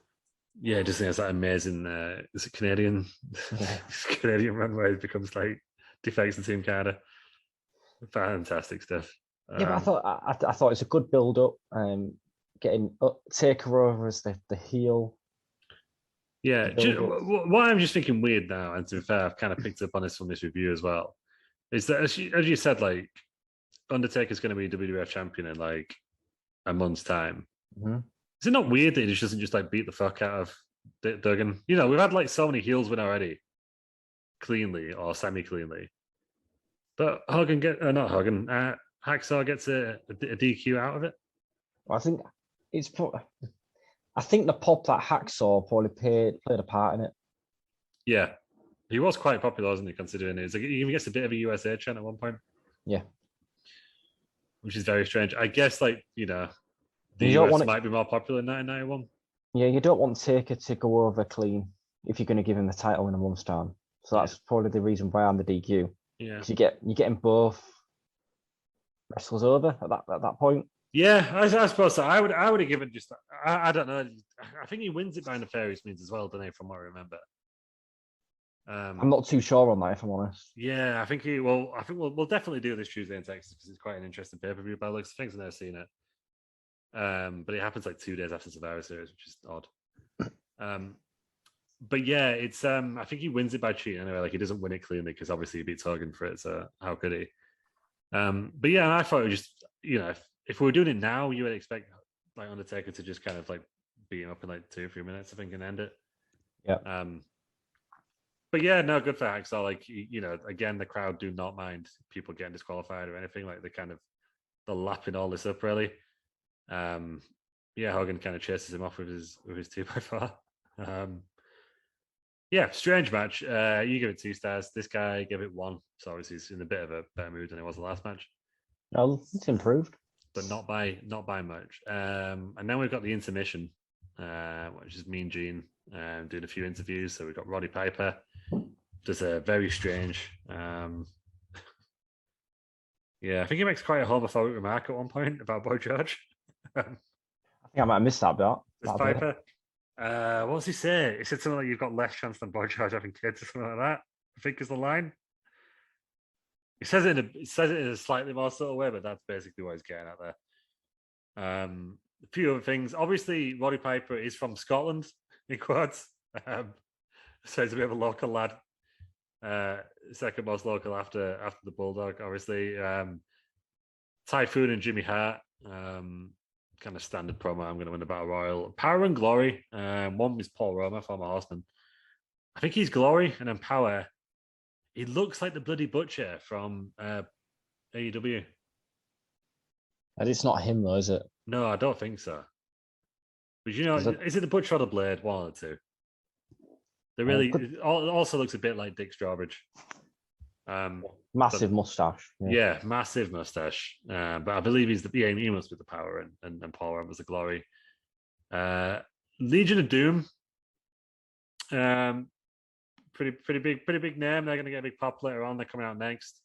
Yeah, just has that amazing. Is it Canadian? Yeah. Canadian run where he becomes like defects the Team Canada. Fantastic stuff. Yeah, but I thought it's a good build up. Getting Taker over as the heel. Yeah, what I'm just thinking weird now, and to be fair, I've kind of picked up on this from this review as well, is that as you said, like Undertaker's going to be WWF champion in like a month's time. Mm-hmm. Is it not weird that he doesn't just like beat the fuck out of Duggan? We've had like so many heels win already, cleanly or semi-cleanly. But Hogan not Hogan. Hacksaw gets a DQ out of it. I think it's. I think the pop that Hacksaw probably played a part in it. Yeah, he was quite popular, wasn't he? Considering he even gets a bit of a USA chant at one point. Yeah, which is very strange. I guess, like the you US might be more popular in 1991. Yeah, you don't want Taker to go over clean if you're going to give him the title in a month's time. So that's probably the reason why I'm the DQ. Yeah, because you're getting both wrestlers over at that point. Yeah, I suppose so. I would have given just. I don't know. I think he wins it by nefarious means as well, don't he? From what I remember. I'm not too sure on that, if I'm honest. Yeah, I think we'll definitely do this Tuesday in Texas because it's quite an interesting pay-per-view by the looks of things. I've never seen it. But it happens like 2 days after Survivor Series, which is odd. But yeah, it's I think he wins it by cheating anyway. Like he doesn't win it cleanly because obviously he beats Hogan for it. So how could he? But yeah, I thought it was just if we were doing it now, you would expect like Undertaker to just kind of like beat him up in like 2 or 3 minutes, I think, and end it. Yeah. But yeah, no, good for Hacksaw. Like again, the crowd do not mind people getting disqualified or anything. Like they're lapping all this up really. Yeah, Hogan kind of chases him off with his 2x4. Yeah, strange match. You give it 2 stars. This guy gave it 1. So obviously he's in a bit of a better mood than it was the last match. No, it's improved, but not by much. And then we've got the intermission, which is Mean Gene doing a few interviews. So we've got Roddy Piper, does a very strange. Yeah, I think he makes quite a homophobic remark at one point about Boy George. I think I might have missed that bit. It's Piper. What does he say? He said something like, "You've got less chance than Boy George having kids," or something like that. I think is the line. He says it in a slightly more subtle way, but that's basically what he's getting at there. A few other things. Obviously, Roddy Piper is from Scotland, in quotes. So he's a bit of a local lad. Second most local after the Bulldog, obviously. Typhoon and Jimmy Hart. Kind of standard promo. I'm going to win the Battle Royal. Power and Glory. One is Paul Roma, former Horseman. I think he's Glory, and then Power. He looks like the bloody Butcher from AEW. And it's not him though, is it? No, I don't think so. But is it the Butcher or the Blade? One or two. They really it also looks a bit like Dick Strawbridge. Massive mustache. Yeah, massive mustache. But I believe he must be the Power, and Paul Roma was the Glory. Legion of Doom. Pretty big name. They're going to get a big pop later on. They're coming out next.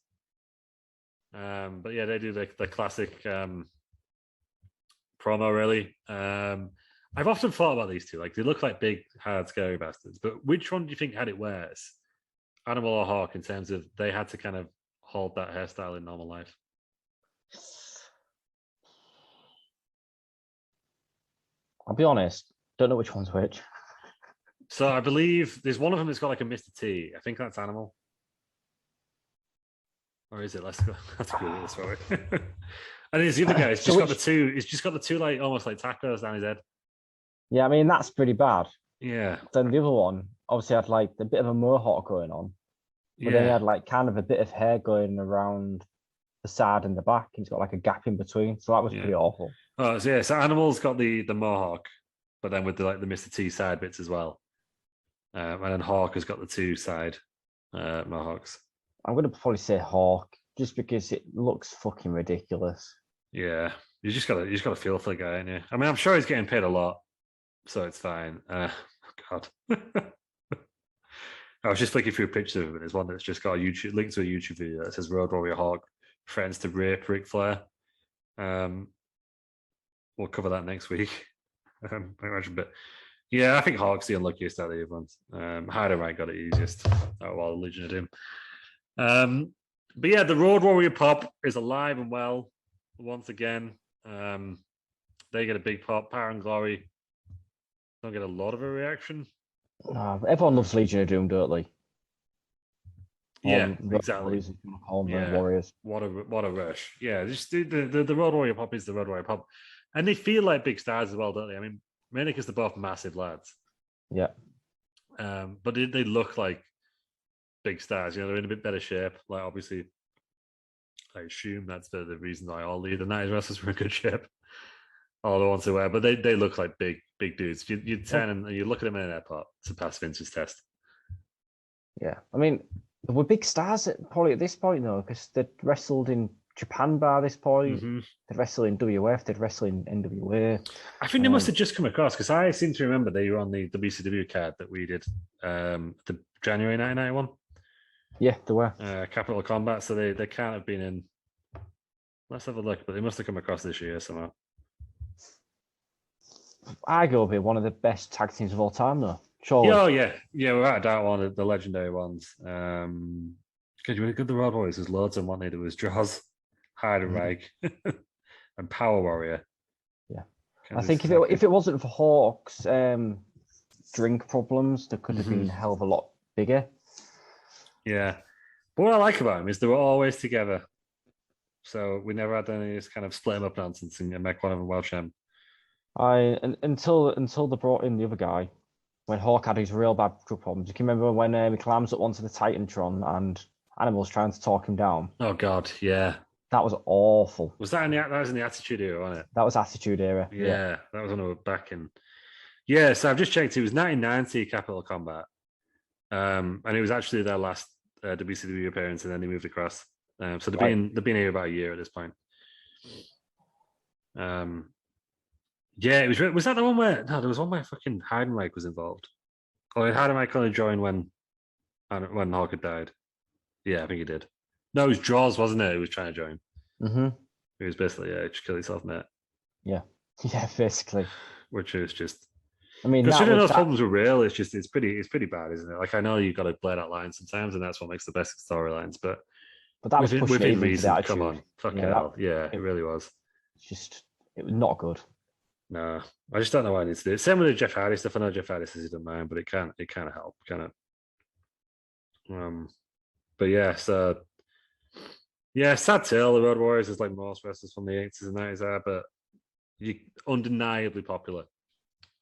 But yeah, they do the classic promo really. I've often thought about these two. Like they look like big, hard, scary bastards. But which one do you think had it worse, Animal or Hawk, in terms of they had to kind of hold that hairstyle in normal life? I'll be honest. Don't know which one's which. So I believe there's one of them that's got like a Mr. T. I think that's Animal. Or is it? Let's go. Let's Google this for it. And there's the other guy. He's just got the two. He's just got the two like almost like tacos down his head. Yeah, I mean that's pretty bad. Yeah. Then the other one obviously had like a bit of a mohawk going on, but then he had like kind of a bit of hair going around the side and the back. He's got like a gap in between, so that was pretty awful. Oh, so yeah. So Animal's got the mohawk, but then with the Mr. T side bits as well. And then Hawk has got the 2 side mohawks. I'm going to probably say Hawk just because it looks fucking ridiculous. Yeah, you just got to feel for the guy, ain't you? I mean, I'm sure he's getting paid a lot, so it's fine. God, I was just flicking through pictures of him, and there's one that's just got a YouTube link to a YouTube video that says Road Warrior Hawk threatens to rape Ric Flair. We'll cover that next week. I imagine, but. Yeah, I think Hawk's the unluckiest out of the ones. Hyder Wright got it easiest out of all the Legion of Doom. But yeah, the Road Warrior pop is alive and well once again. They get a big pop. Power and Glory don't get a lot of a reaction. Everyone loves Legion of Doom, don't they? Yeah, exactly. Warriors. What a rush. Yeah, just the Road Warrior pop is the Road Warrior pop. And they feel like big stars as well, don't they? I mean, mainly because they're both massive lads. Yeah. But they look like big stars. They're in a bit better shape. Like obviously, I assume that's the reason why all the 90s wrestlers were in good shape. All the ones who were, but they look like big dudes. You'd turn and you look at them in an airport to pass Vince's test. Yeah, I mean, there were big stars probably at this point though, because they'd wrestled in Japan by this point. Mm-hmm. They'd wrestled in WWF. They'd wrestled in NWA. I think they must have just come across because I seem to remember they were on the WCW card that we did the January 1991. Yeah, they were. Capital Combat, so they can't have been in. Let's have a look, but they must have come across this year somehow. Arguably one of the best tag teams of all time, though. Surely. Oh yeah, without a doubt, one of the legendary ones. Because you good the Road Warriors, there's loads of one. There was Jaws, Heidenreich, and Power Warrior. Yeah, I think if it wasn't for Hawk's drink problems, they could have been a hell of a lot bigger. Yeah, but what I like about them is they were always together. So we never had any this kind of split them up nonsense and make one of them world champ. Until they brought in the other guy, when Hawk had his real bad drug problems. You can remember when he climbs up onto the Titantron and Animal's trying to talk him down. Oh God, yeah, that was awful. Was that in the Attitude Era, wasn't it? That was Attitude Era. Yeah, that was when we were back in. Yeah, so I've just checked. It was 1990 Capital Combat, and it was actually their last WCW appearance, and then they moved across. So they've been here about a year at this point. Yeah, it was that the one where there was one where fucking Heidenreich was involved. Or Heidenreich only joined when Hawk had died. Yeah, I think he did. No, it was Jaws, wasn't it? He was trying to join. Mm-hmm. He was basically just kill himself, mate. Yeah, basically. Which is just. I mean, considering those problems were real, it's pretty bad, isn't it? Like I know you got to blur that line sometimes, and that's what makes the best storylines. But that was within reason. Come on, hell. Yeah, it really was. It was not good. No, I just don't know why I need to do it. Same with the Jeff Hardy stuff. I know Jeff Hardy says he doesn't mind, but it can't help, can it? But yeah, so yeah, sad tale. The Road Warriors is like most wrestlers from the 80s and 90s are, but you undeniably popular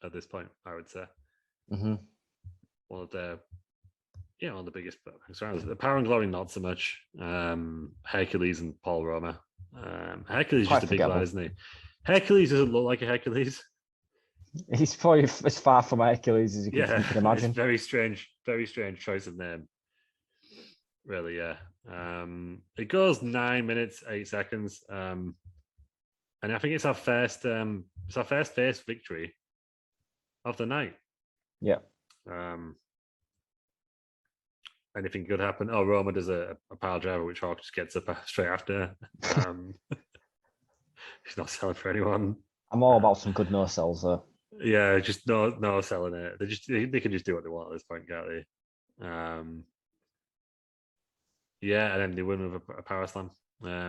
at this point, I would say. Mm-hmm. One of the biggest around. The Power and Glory, not so much. Hercules and Paul Roma. Hercules is just a big guy, isn't he? Hercules doesn't look like a Hercules. He's probably as far from Hercules as you can imagine. It's very strange choice of name. Really, yeah. It goes 9 minutes 8 seconds, and I think it's our first face victory of the night. Yeah. Anything could happen. Oh, Roma does a pile driver, which Hawk just gets up straight after. He's not selling for anyone. I'm all about some good no sells though. Yeah, just no selling it. They can just do what they want at this point, can't they? Yeah, and then they win with a power slam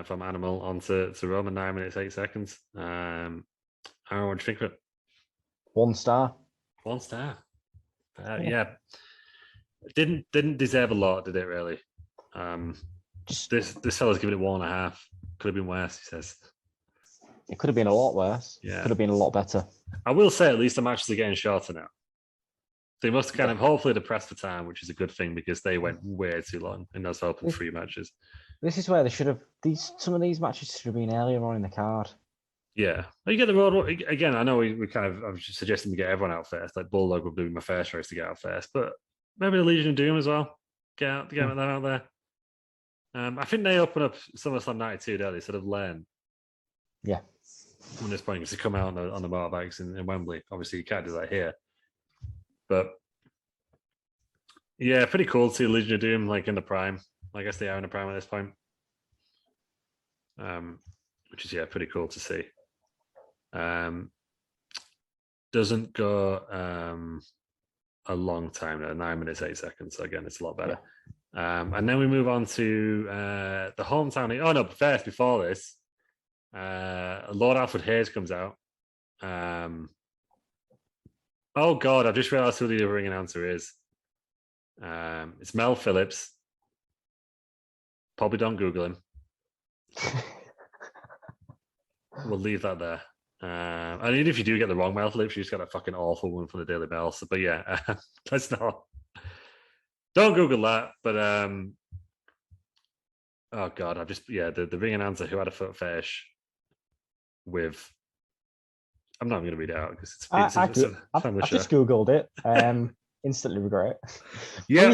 from Animal onto Roma, 9 minutes 8 seconds. I don't know what you think of it. 1 star. 1 star. Yeah. Didn't deserve a lot, did it really? This fella's giving it 1.5. Could have been worse, he says. It could have been a lot worse. Yeah. Could have been a lot better. I will say at least the matches are getting shorter now. They must kind of hopefully they're pressed for time, which is a good thing because they went way too long in those open 3 matches. This is where they should have some of these matches should have been earlier on in the card. Yeah. You get the road again, I know we I was suggesting to get everyone out first. Like Bulldog would be my first choice to get out first, but maybe the Legion of Doom as well. Get them out there. I think they open up SummerSlam 92 there. They sort of learn. Yeah. From this point, because they come out on the motorbikes in Wembley. Obviously, you can't do that here. But yeah, pretty cool to see Legion of Doom like in the prime. I guess they are in the prime at this point. Which is pretty cool to see. Doesn't go a long time now, 9 minutes 8 seconds. So again, it's a lot better. And then we move on to the hometown. Oh no, first before this, Lord Alfred Hayes comes out. Oh God, I've just realized who the other ring announcer is. It's Mel Phillips. Probably don't Google him. We'll leave that there. And even if you do get the wrong Mel Phillips, you just got a fucking awful one from the Daily Mail. So, but yeah, let's not. Don't Google that. But Oh God, the ring announcer who had a foot fetish with. I'm not going to read it out because it's a family I've show. just googled it. Instantly regret it. Yeah,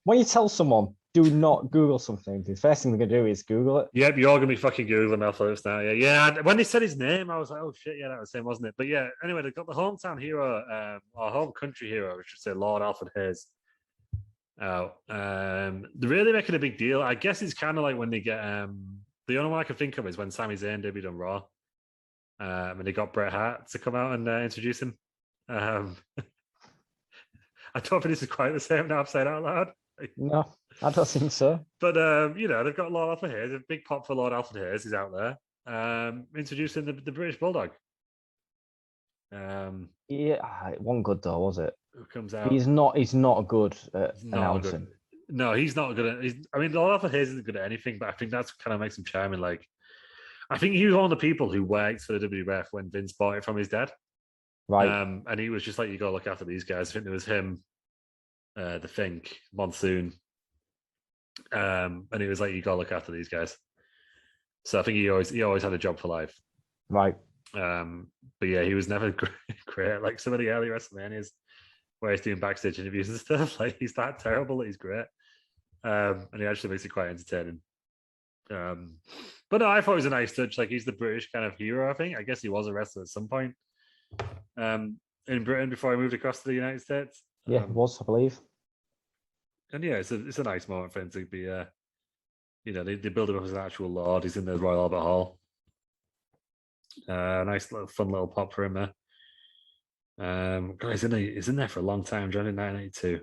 When you tell someone do not Google something, the first thing they're gonna do is Google it. Yep, you're gonna be fucking googling Mel Phillips now. Yeah. When they said his name, I was like, oh shit, yeah, that was him, wasn't it? But yeah, anyway, they got the hometown hero, our home country hero, I should say, Lord Alfred Hayes. They're really making a big deal. I guess it's kind of like when they get the only one I can think of is when Sami Zayn debuted on Raw, and they got Bret Hart to come out and introduce him. I don't think this is quite the same now. I've said out loud. No, I don't think so. But they've got Lord Alfred Hayes. A big pop for Lord Alfred Hayes. He's out there introducing the British Bulldog. Yeah, it wasn't good though, was it? Who comes out? He's not good at announcing. No, he's not good at. I mean, Lord Alfred Hayes isn't good at anything, but I think that's kind of makes him charming. Like, I think he was one of the people who worked for the WWF when Vince bought it from his dad. Right. And he was just like, you got to look after these guys. I think there was him, the Fink, Monsoon. And he was like, you got to look after these guys. So I think he always had a job for life. Right. But yeah, he was never great. Like some of the early WrestleManias where he's doing backstage interviews and stuff. Like he's that terrible that he's great. And he actually makes it quite entertaining. But no, I thought it was a nice touch. Like he's the British kind of hero, I think. I guess he was a wrestler at some point in Britain before he moved across to the United States. Yeah, it was, I believe. And yeah, it's a nice moment for him to be they build him up as an actual lord. He's in the Royal Albert Hall. Nice little fun little pop for him there. He's in there for a long time, joined in 1982.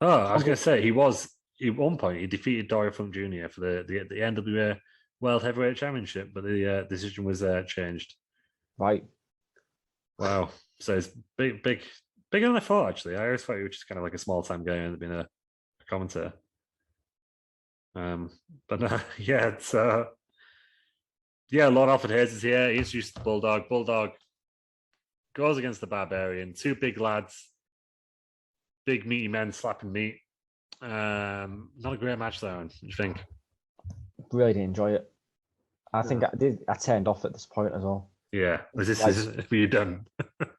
I was going to say at one point he defeated Dory Funk Jr. for the NWA World Heavyweight Championship, but the decision was changed. Right. Wow. So it's bigger than I thought. Actually, I always thought he was just kind of like a small time guy and being a commentator. But yeah, it's Lord Alfred Hayes is here. He introduced the Bulldog. Bulldog goes against the Barbarian. Two big lads, big meaty men slapping meat. Not a great match though. What do you think? Really didn't enjoy it. I think I turned off at this point as well. Yeah, were you done?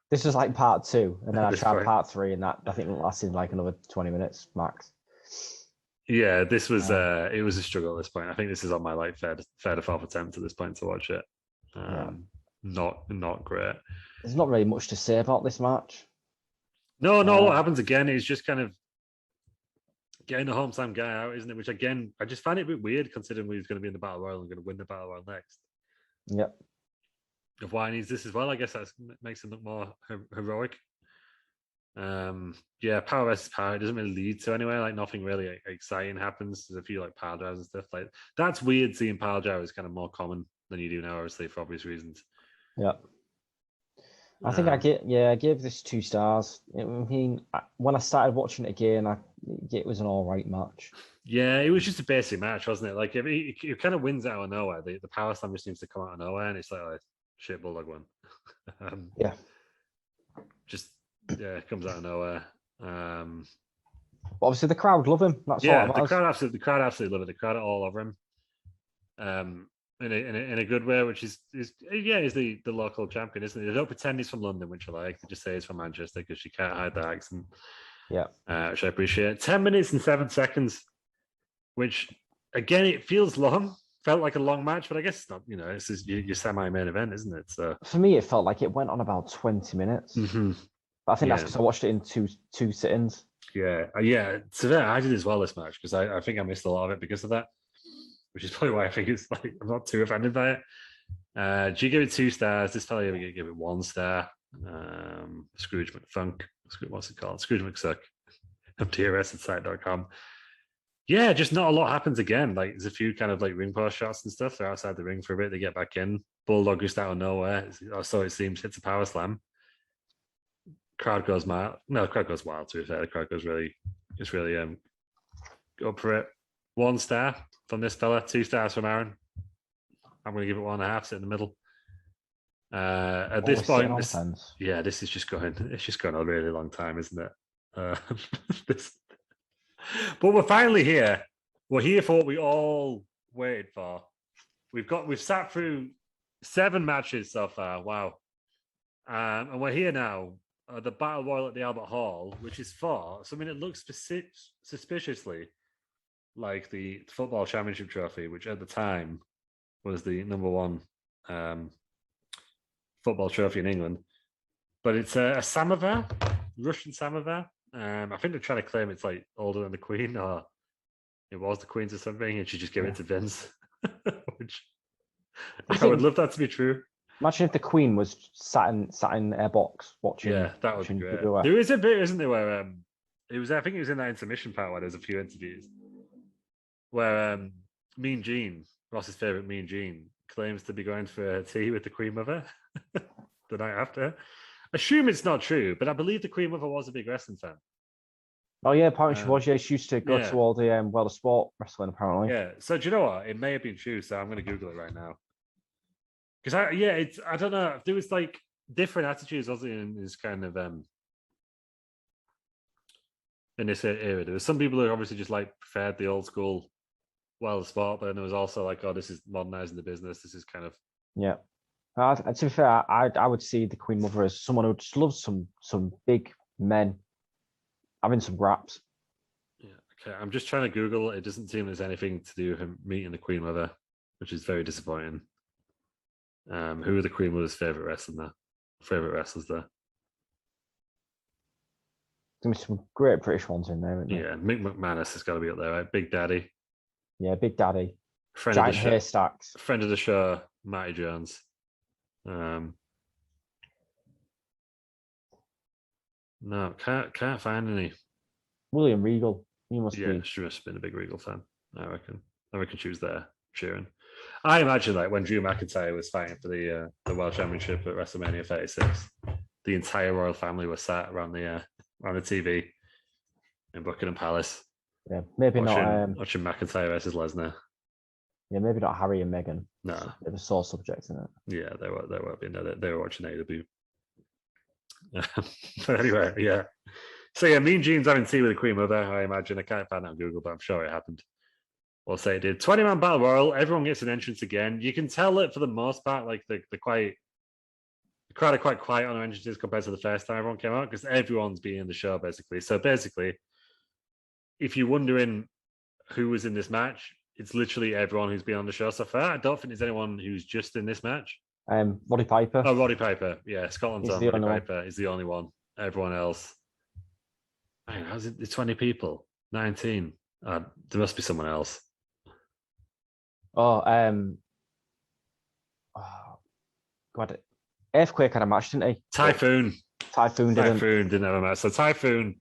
This was like part 2, and then I tried part 3, and that I think lasted like another 20 minutes max. Yeah, this was it was a struggle at this point. I think this is on my like third or fourth attempt at this point to watch it. Not great. There's not really much to say about this match. No, what happens again is just kind of getting the hometown guy out, isn't it? Which again, I just find it a bit weird considering he's going to be in the Battle Royal and going to win the Battle Royal next. Yep. Of why he needs this as well, I guess that makes him look more heroic. Power versus power, it doesn't really lead to anywhere. Like nothing really exciting happens. There's a few like pile drives and stuff. Like that's weird. Seeing pile drive is kind of more common than you do now, obviously for obvious reasons. Yeah. I think I gave this 2 stars. I mean, when I started watching it again, it was an all right match. Yeah, it was just a basic match, wasn't it? Like it kind of wins out of nowhere. The power slam just seems to come out of nowhere, and it's like, oh, shit, Bulldog won. It comes out of nowhere. Obviously, the crowd love him. That's the crowd absolutely love it. The crowd are all over him. In a good way, which is the local champion, isn't it? They don't pretend he's from London, which I like. They just say he's from Manchester because she can't hide the accent. Yeah, which I appreciate. 10 minutes and 7 seconds, which again it feels long. Felt like a long match, but I guess it's not. This is your semi-main event, isn't it? So for me, it felt like it went on about 20 minutes. Mm-hmm. But I think that's because I watched it in two sittings. Yeah. So that I did as well this match because I think I missed a lot of it because of that, which is probably why I think it's like I'm not too offended by it. Do you give it 2 stars? This fella going to give it 1 star. Scrooge McFunk. What's it called? Scrooge McSuck. Of DRS@site.com. Yeah, just not a lot happens again. Like there's a few kind of like ring post shots and stuff. They're outside the ring for a bit. They get back in. Bulldog just out of nowhere, or so it seems, hits a power slam. Crowd goes wild. No, the crowd goes wild. To be fair, the crowd goes really up for it. 1 star from this fella. 2 stars from Aaron. I'm going to give it 1.5. Sit in the middle. At this point, this is just going. It's just going a really long time, isn't it? this, but we're finally here. We're here for what we all waited for. We've sat through 7 matches so far. Wow. And we're here now. The Battle Royal at the Albert Hall, which is for something that looks suspiciously like the Football Championship Trophy, which at the time was the number 1 football trophy in England. But it's a samovar, Russian samovar. I think they're trying to claim it's like older than the Queen, or it was the Queen's or something, and she just gave it to Vince. Which I would love that to be true. Imagine if the Queen was sat in their box watching. Yeah, that would be great. There is a bit, isn't there, where it was. I think it was in that intermission part where there's a few interviews where Mean Gene, Ross's favorite Mean Gene, claims to be going for a tea with the Queen Mother the night after. Assume it's not true, but I believe the Queen Mother was a big wrestling fan. Oh yeah, apparently she was. Yeah, she used to go to all the World of Sport wrestling. Apparently. Yeah. So do you know what? It may have been true. So I'm going to Google it right now. Because I don't know. There was like different attitudes, wasn't it, in this kind of in this era. There was some people who obviously just like preferred the old school World of Sport, but then there was also like, oh, this is modernizing the business. This is kind of To be fair, I would see the Queen Mother as someone who just loves some big men having some raps. Yeah. Okay. I'm just trying to Google. It doesn't seem there's anything to do with him meeting the Queen Mother, which is very disappointing. Who are the Queen Mother's favorite wrestlers there? There's some great British ones in there, isn't there? Yeah, Mick McManus has got to be up there, right? Big Daddy. Yeah, Big Daddy. Giant haystacks. Friend of the show, Matty Jones. No, can't find any. William Regal. He must be. She must have been a big Regal fan. I reckon she was there cheering. I imagine like when Drew McIntyre was fighting for the World Championship at WrestleMania 36, the entire royal family was sat around the TV in Buckingham Palace. Yeah, maybe watching McIntyre versus Lesnar. Yeah, maybe not Harry and Meghan. No, they're the sore subjects in it. Yeah, they were being they were watching AEW. But anyway, yeah. So yeah, Mean Gene's having tea with the Queen Mother. I imagine. I can't find it on Google, but I'm sure it happened. We'll say it did. 20-man battle royal. Everyone gets an entrance again. You can tell it for the most part, like the crowd are quite quiet on their entrances compared to the first time everyone came out because everyone's been in the show basically. So basically, if you're wondering who was in this match, it's literally everyone who's been on the show so far. I don't think there's anyone who's just in this match. Roddy Piper. Oh, Roddy Piper. Yeah, Scotland's on. Roddy Piper is the only one. Everyone else. Man, how's it? 20 people. 19. There must be someone else. God, Earthquake had a match, didn't he? Typhoon didn't have a match. So Typhoon,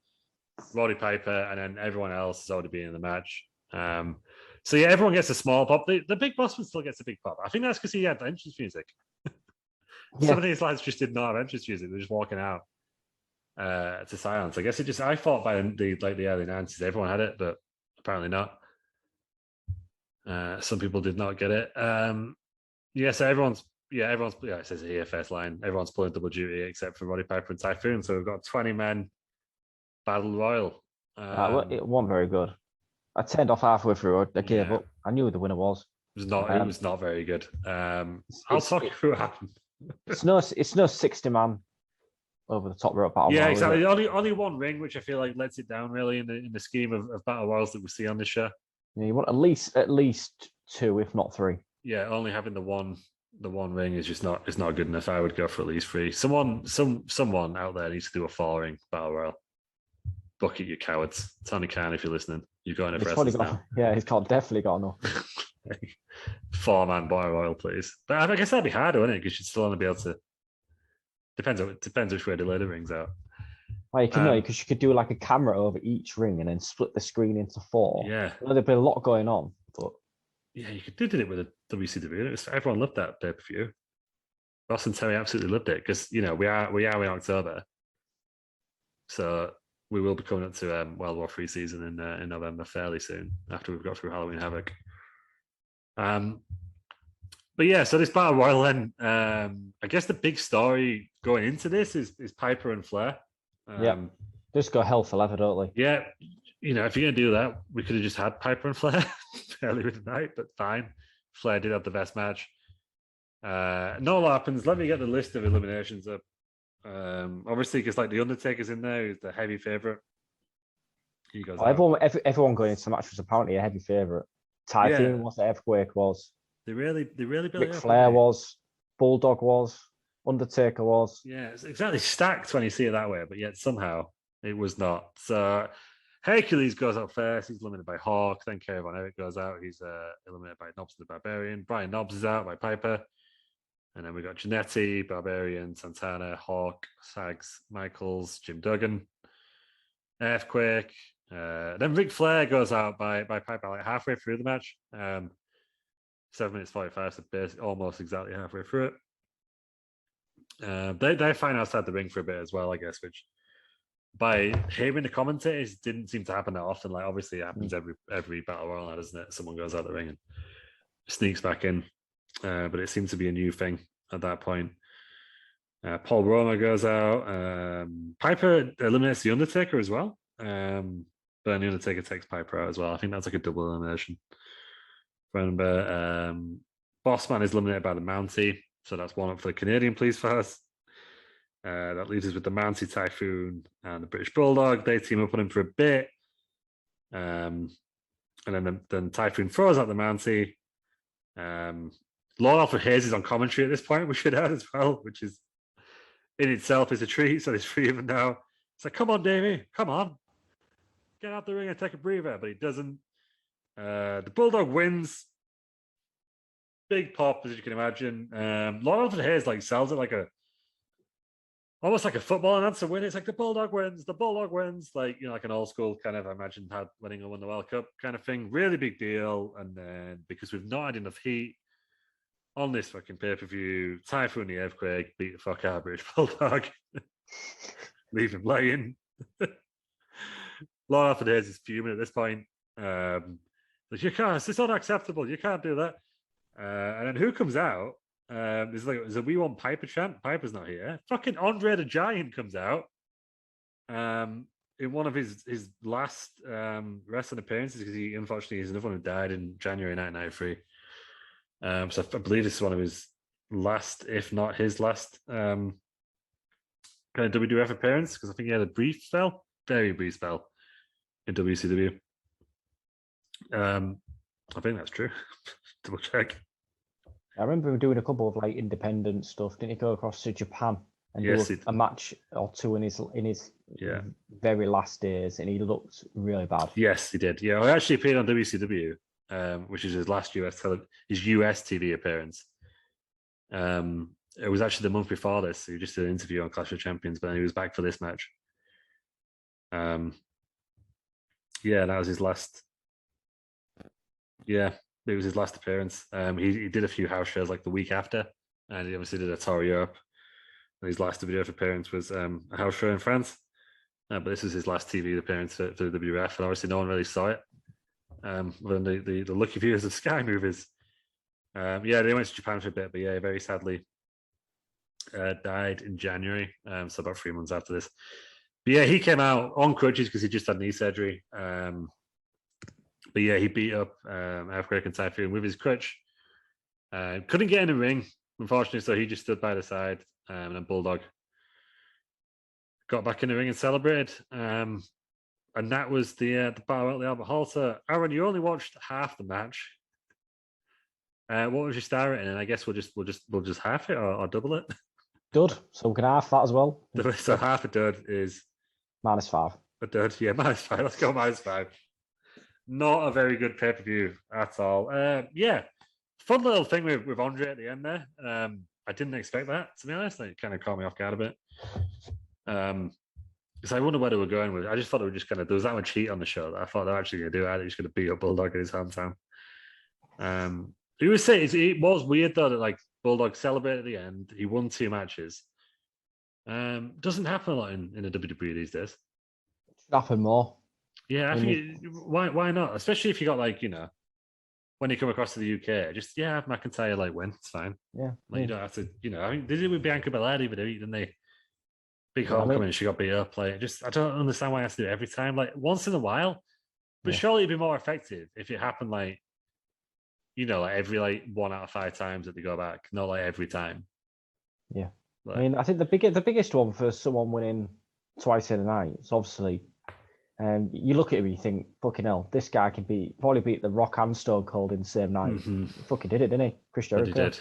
Roddy Piper, and then everyone else has already been in the match. So yeah, everyone gets a small pop. The Big Bossman still gets a big pop. I think that's because he had entrance music. Some of these lads just did not have entrance music. They're just walking out to silence. I guess I thought by the early 90s everyone had it, but apparently not. Some people did not get it. So everyone's it says here first line. Everyone's pulling double duty except for Roddy Piper and Typhoon. So we've got 20-man battle royal. It wasn't very good. I turned off halfway through. I gave up. I knew who the winner was. It was not very good. I'll talk you through what happened. It's no 60-man over the top rope battle. Yeah, exactly. Only one ring, which I feel like lets it down really in the scheme of battle royals that we see on this show. Yeah, you want at least 2, if not 3. Yeah, only having the one ring is just not good enough. I would go for at least 3. Someone out there needs to do a 4-ring battle royal. Book it, you cowards. Tony Khan, if you're listening, you've got enough wrestlers now. Yeah, he's definitely got enough. 4-man battle royal, please. But I guess that'd be harder, wouldn't it? Because you'd still only be able to. Depends which way they lay the rings out. Well, you can because you could do like a camera over each ring and then split the screen into 4. Yeah, there'd be a lot going on, but yeah, you could do it with a WCW. Everyone loved that pay-per-view. Ross and Terry absolutely loved it because we are in October, so we will be coming up to World War III season in November fairly soon after we've got through Halloween Havoc. But yeah, so this battle royal then, I guess the big story going into this is Piper and Flair. Just go hell for leather, don't they? Yeah, if you're gonna do that, we could have just had Piper and Flair earlier in the night, but fine. Flair did have the best match. No lot happens. Let me get the list of eliminations up. Obviously, because like the Undertaker's in there, who's the heavy favorite. He goes out. Everyone going into the match was apparently a heavy favorite. Typhoon was, Earthquake was. They really built Ric it up, Flair was. Bulldog was. Undertaker was. Yeah, it's exactly stacked when you see it that way, but yet somehow it was not. So Hercules goes out first. He's eliminated by Hawk. Then Kerry Von Erich goes out. He's eliminated by Knobs the Barbarian. Brian Knobs is out by Piper. And then we got Jannetty, Barbarian, Santana, Hawk, Sags, Michaels, Jim Duggan, Earthquake. Then Ric Flair goes out by Piper like halfway through the match. 7 minutes 45, so basically almost exactly halfway through it. They find outside the ring for a bit as well, I guess, which by hearing the commentators didn't seem to happen that often. Like obviously it happens every battle royal, doesn't it? Someone goes out the ring and sneaks back in. But it seems to be a new thing at that point. Paul Roma goes out. Piper eliminates the Undertaker as well. But then the Undertaker takes Piper out as well. I think that's like a double elimination. Remember, Bossman is eliminated by the Mountie. So that's one up for the Canadian Police Force. That leaves us with the Mountie, Typhoon, and the British Bulldog. They team up on him for a bit. And then Typhoon throws out the Mountie. Lord Alfred Hayes is on commentary at this point, we should add as well, which is in itself is a treat. So there's 3 of them now. It's like, come on, Davey, come on. Get out the ring and take a breather. But he doesn't. The Bulldog wins. Big pop, as you can imagine. Lord Alfred Hayes like sells it like almost like a football announcer win. It's like the Bulldog wins, like like an old school kind of, I imagine, had winning or won the World Cup kind of thing. Really big deal. And then because we've not had enough heat on this fucking pay-per-view, Typhoon the Earthquake beat the fuck out of British Bulldog. Leave him laying. Lord Alfred Hayes is fuming at this point. Like, you can't, it's unacceptable. You can't do that. And then who comes out? There's a "We Want Piper" chant. Piper's not here. Fucking Andre the Giant comes out. In one of his last wrestling appearances, because he unfortunately is another one who died in January 1993. So I believe this is one of his last, if not his last, kind of WWF appearance, because I think he had a brief spell, very brief spell in WCW. I think that's true. Double check. I remember him doing a couple of like independent stuff. Didn't he go across to Japan and do a match or two in his very last days, and he looked really bad. Yes, he did. Yeah, he actually appeared on WCW, which is his last US TV appearance. It was actually the month before this. He just did an interview on Clash of Champions, but then he was back for this match. That was his last. Yeah, it was his last appearance. He did a few house shows like the week after, and he obviously did a tour of Europe. And his last WWF appearance was a house show in France. But this was his last TV appearance for the WWF, and obviously no one really saw it. Other than the lucky viewers of Sky Movies. They went to Japan for a bit, but very sadly died in January. So about 3 months after this. But he came out on crutches because he just had knee surgery. But he beat up Earthquake and Typhoon with his crutch. Couldn't get in the ring, unfortunately, so he just stood by the side. And then Bulldog got back in the ring and celebrated. And that was the battle at the Albert Hall. So, Aaron, you only watched half the match. What was your star rating? And I guess we'll just half it or double it. Dud. So we can half that as well. So half a dud is -5. A dud, -5. Let's go -5. Not a very good pay-per-view at all. Fun little thing with Andre at the end there. I didn't expect that, to be honest. It kind of caught me off guard a bit. Because I wonder where they were going with it. I just thought they were just going to, there was that much heat on the show that I thought they were actually going to do it. They're just going to beat up Bulldog in his hometown. He was saying, it was weird though that like Bulldog celebrated at the end. He won 2 matches. Doesn't happen a lot in the WWE these days. It should happen more. Yeah, I think why not? Especially if you got like, when you come across to the UK, just have McIntyre like win. It's fine. Yeah. Like you don't have to, I mean they did it with Bianca Belair the other week, didn't they? Big Yeah, I mean- homecoming. She got beat up. Like, I don't understand why I have to do it every time. Like once in a while, but Yeah. surely it'd be more effective if it happened like, like every like 1 out of 5 times that they go back, not like every time. Yeah. Like, I mean, I think the biggest one for someone winning twice in a night is obviously, you look at him and you think, fucking hell, this guy can probably beat The Rock and Stone Cold in the same night. mhm. He fucking did it, didn't he? Chris But Jericho. he did,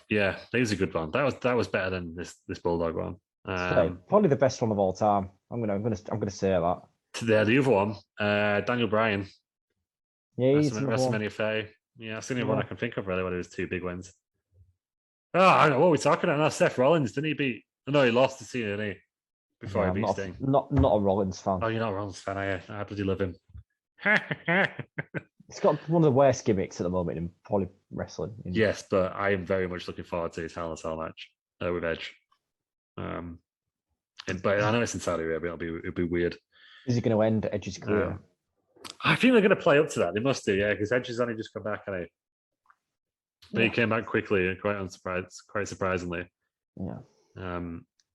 yeah. That was a good one. That was better than this Bulldog one. Probably the best one of all time. I'm gonna say that. The other one, Daniel Bryan, Yeah, he's another one. WrestleMania 30. Yeah, that's the only one I can think of really when it was 2 big wins. Oh, I know what we're talking about now. Seth Rollins, didn't he beat? No, he lost to Cena, didn't he? Before Yeah, he beat I'm Sting. not a Rollins fan. Oh, you're not a Rollins fan, are you? I bloody love him. He's got one of the worst gimmicks at the moment in probably wrestling. Yes, but I am very much looking forward to his Hell in a Cell match with Edge. But I know it's in Saudi Arabia. It'll be weird. Is he going to end Edge's career? I think they're going to play up to that. They must do, yeah, because Edge has only just come back, and he came back quickly and quite surprisingly. Yeah.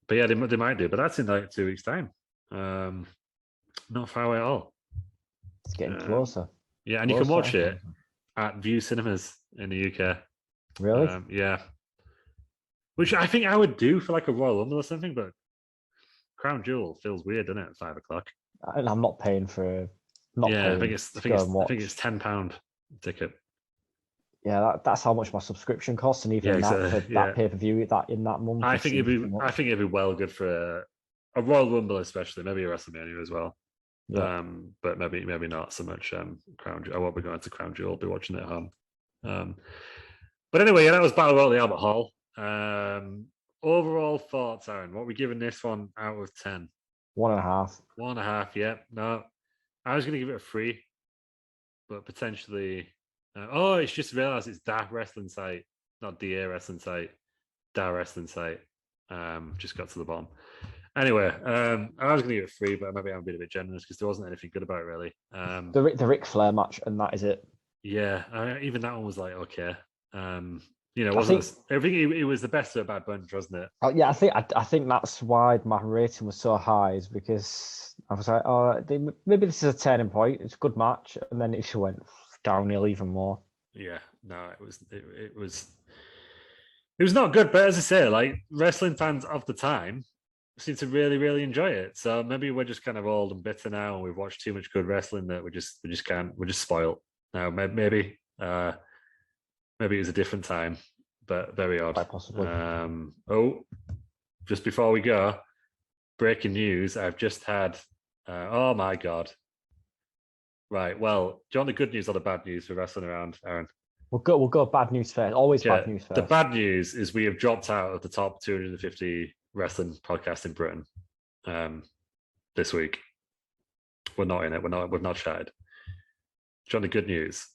But yeah, they might do. But that's in like 2 weeks' time. Not far away at all. It's getting closer. Yeah, and you can watch it at View Cinemas in the UK. Really? Yeah. Which I think I would do for like a Royal Rumble or something, but Crown Jewel feels weird, doesn't it? At 5 o'clock. And I'm not paying for. I think it's £10 ticket. Yeah, that's how much my subscription costs, and even that pay per view that in that month. I think it'd be well good for a Royal Rumble, especially maybe a WrestleMania as well. Yeah. But maybe not so much Crown Jewel. I won't be going to Crown Jewel. I'll be watching it at home. But anyway, that was Battle Royal at the Albert Hall. Overall thoughts, Aaron? What are we giving this one out of 10? 1.5. 1.5. Yeah. No, I was going to give it a 3, but potentially. It's just realised it's Da Wrestling Site, not DA Wrestling Site. Da Wrestling Site. Just got to the bottom. Anyway, I was going to give it a 3, but maybe I'm being a bit generous because there wasn't anything good about it really. The Ric Flair match, and that is it. Yeah, even that one was like okay. I think it was the best of a bad bunch, wasn't it? Yeah, I think that's why my rating was so high, is because I was like, maybe this is a turning point. It's a good match, and then it just went downhill even more. Yeah, no, it was not good, but as I say, like wrestling fans of the time seem to really, really enjoy it. So maybe we're just kind of old and bitter now, and we've watched too much good wrestling that we just can't. We're just spoiled now. Maybe it was a different time, but very odd. Quite possibly. Just before we go, breaking news. I've just had. Oh my god. Right. Well, do you want the good news or the bad news for wrestling around, Aaron? We'll go bad news first. Always bad news first. The bad news is we have dropped out of the top 250 wrestling podcasts in Britain this week. We're not in it. We've not chatted. Do you want the good news?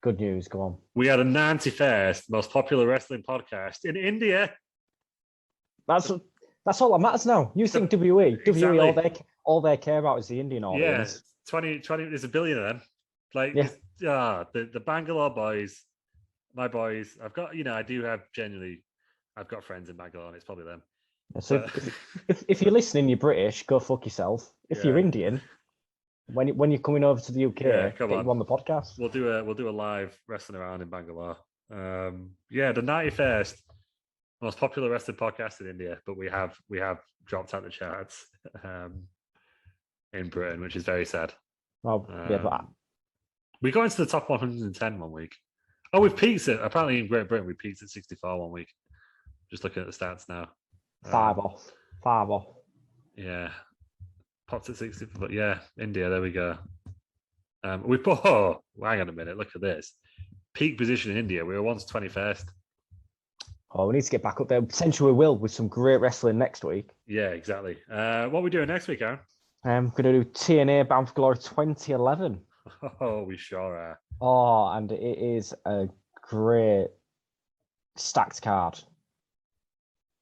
Good news. Go on. We are the 91st most popular wrestling podcast in India. That's all that matters now. You think WWE? WWE, all they care about is the Indian audience. Yeah. 20, there's a billion of them. Like, the Bangalore boys, my boys. I've got, I've got friends in Bangalore, and it's probably them. So if you're listening, you're British, go fuck yourself. If you're Indian, when you're coming over to the UK, get you on the podcast. We'll do a live wrestling around in Bangalore. The 91st most popular wrestling podcast in India, but we have dropped out the charts. In Britain, which is very sad. Well, but we got into the top 110 one week. Oh, we've peaked it. Apparently in Great Britain, we peaked at 64 one week. Just looking at the stats now. 5 off. Yeah. Popped at 60, but yeah, India, there we go. We put, hang on a minute, look at this. Peak position in India, we were once 21st. Oh, we need to get back up there. Potentially we will with some great wrestling next week. Yeah, exactly. What are we doing next week, Aaron? I'm going to do TNA Bound for Glory 2011. Oh, we sure are. Oh, and it is a great stacked card.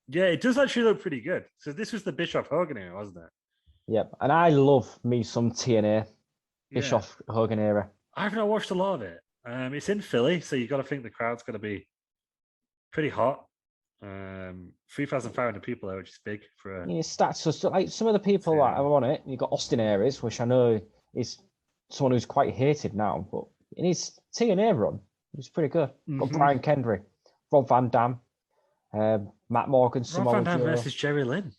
Yeah, it does actually look pretty good. So this was the Bischoff Hogan era, wasn't it? Yep, and I love me some TNA Bischoff Hogan era. I've not watched a lot of it. It's in Philly, so you've got to think the crowd's going to be pretty hot. 3,500 people there, which is big for a... Yeah, stats. So like some of the people that are on it, you've got Austin Aries, which I know is someone who's quite hated now, but in his TNA run, he was pretty good. Got Brian Kendrick, Rob Van Dam, Matt Morgan, Rob Van Dam versus Jerry Lynn.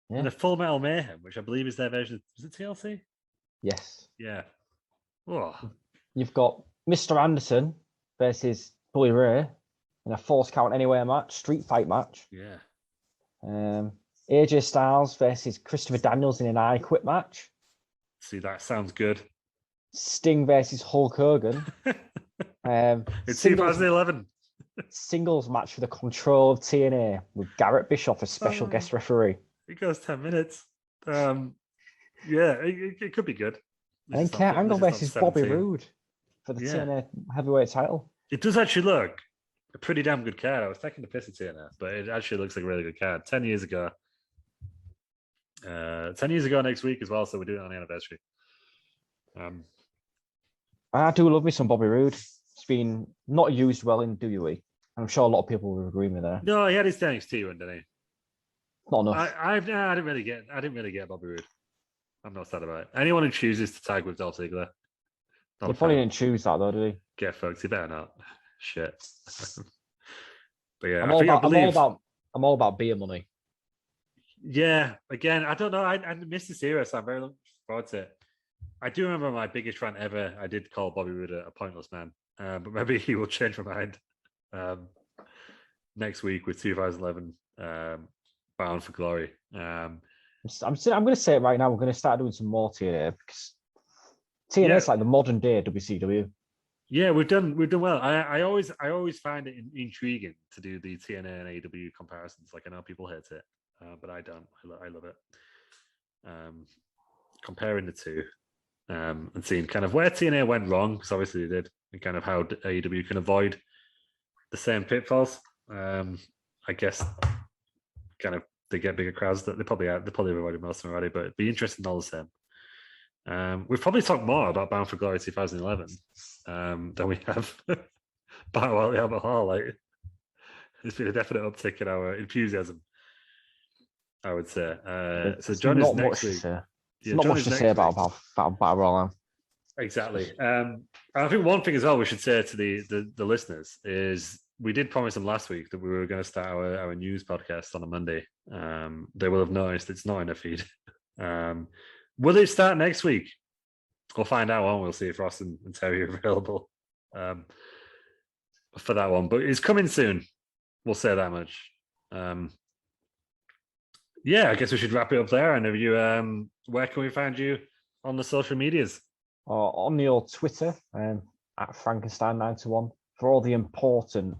Yeah. And the Full Metal Mayhem, which I believe is their version. Was it TLC? Yes. Yeah. Oh. You've got Mr. Anderson versus Bully Ray in a Force Count Anywhere match, street fight match. Yeah. AJ Styles versus Christopher Daniels in an I Quit match. See, that sounds good. Sting versus Hulk Hogan. It's 2011. Singles match for the control of TNA with Garrett Bischoff as special guest referee. It goes 10 minutes. Yeah, it could be good. And then Kurt Angle versus Bobby Roode for the TNA heavyweight title. It does actually look a pretty damn good card. I was taking the piss at TNA, but it actually looks like a really good card. 10 years ago. 10 years ago next week as well, so we're doing it on the anniversary. I do love me some Bobby Roode. It's been not used well in WWE. I'm sure a lot of people will agree with me there. No, he had his NXT run, didn't he? Not enough. I didn't really get Bobby Roode. I'm not sad about it. Anyone who chooses to tag with Dolph Ziggler. He probably didn't choose that though, did he? Get fucked. He better not. Shit. But yeah, I'm all about beer money. Yeah, again, I don't know. I missed this era, so I'm very looking forward to it. I do remember my biggest rant ever. I did call Bobby Roode a pointless man, but maybe he will change my mind next week with 2011 Bound for Glory. I'm going to say it right now. We're going to start doing some more TNA because TNA is like the modern day WCW. Yeah, we've done well. I always find it intriguing to do the TNA and AEW comparisons. Like I know people hate it, but I don't. I love it. Comparing the two and seeing kind of where TNA went wrong, because obviously they did, and kind of how AEW can avoid the same pitfalls. I guess kind of they get bigger crowds. That they probably avoided most of them already, but it'd be interesting all the same. We've probably talked more about Bound for Glory 2011 than we have Battle Royale at Albert Hall. Like, there's been a definite uptick in our enthusiasm, I would say. So join us next week. There's not much to say about Battle Royale. Exactly. I think one thing as well we should say to the listeners is we did promise them last week that we were going to start our news podcast on a Monday. They will have noticed it's not in the feed. Will it start next week? We'll find out one. We'll see if Ross and Terry are available for that one. But it's coming soon. We'll say that much. Yeah, I guess we should wrap it up there. And you, where can we find you on the social medias? On the old Twitter, at Frankenstein91 for all the important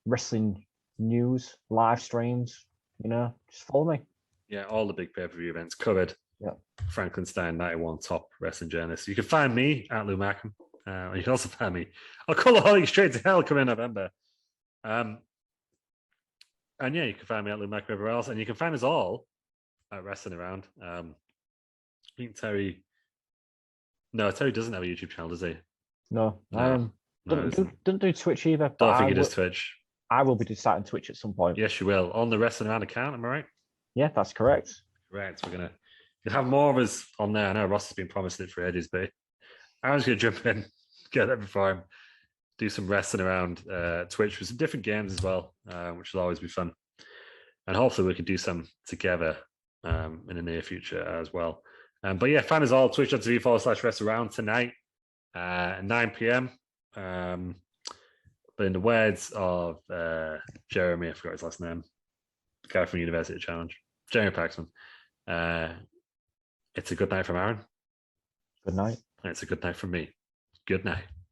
wrestling news, live streams. Just follow me. Yeah, all the big pay-per-view events covered. Yeah. Frankenstein91, top wrestling journalist. You can find me at Lou Markham. You can also find me. I'll call the Holly Straight to Hell coming in November. And yeah, you can find me at Lou Markham everywhere else. And you can find us all at Wrestling Around. I think Terry doesn't have a YouTube channel, does he? No. Don't do Twitch either. Don't think he does Twitch. I will be starting Twitch at some point. Yes, you will. On the Wrestling Around account, am I right? Yeah, that's correct. Correct. We'll have more of us on there. I know Ross has been promising it for ages, but Aaron's going to jump in, get that before him, do some Wrestling Around Twitch with some different games as well, which will always be fun. And hopefully we can do some together in the near future as well. But yeah, find us all twitch.tv/wrestlearound tonight at 9 p.m. But in the words of Jeremy, I forgot his last name, the guy from University Challenge, Jeremy Paxman, it's a good night from Aaron. Good night. And it's a good night from me. Good night.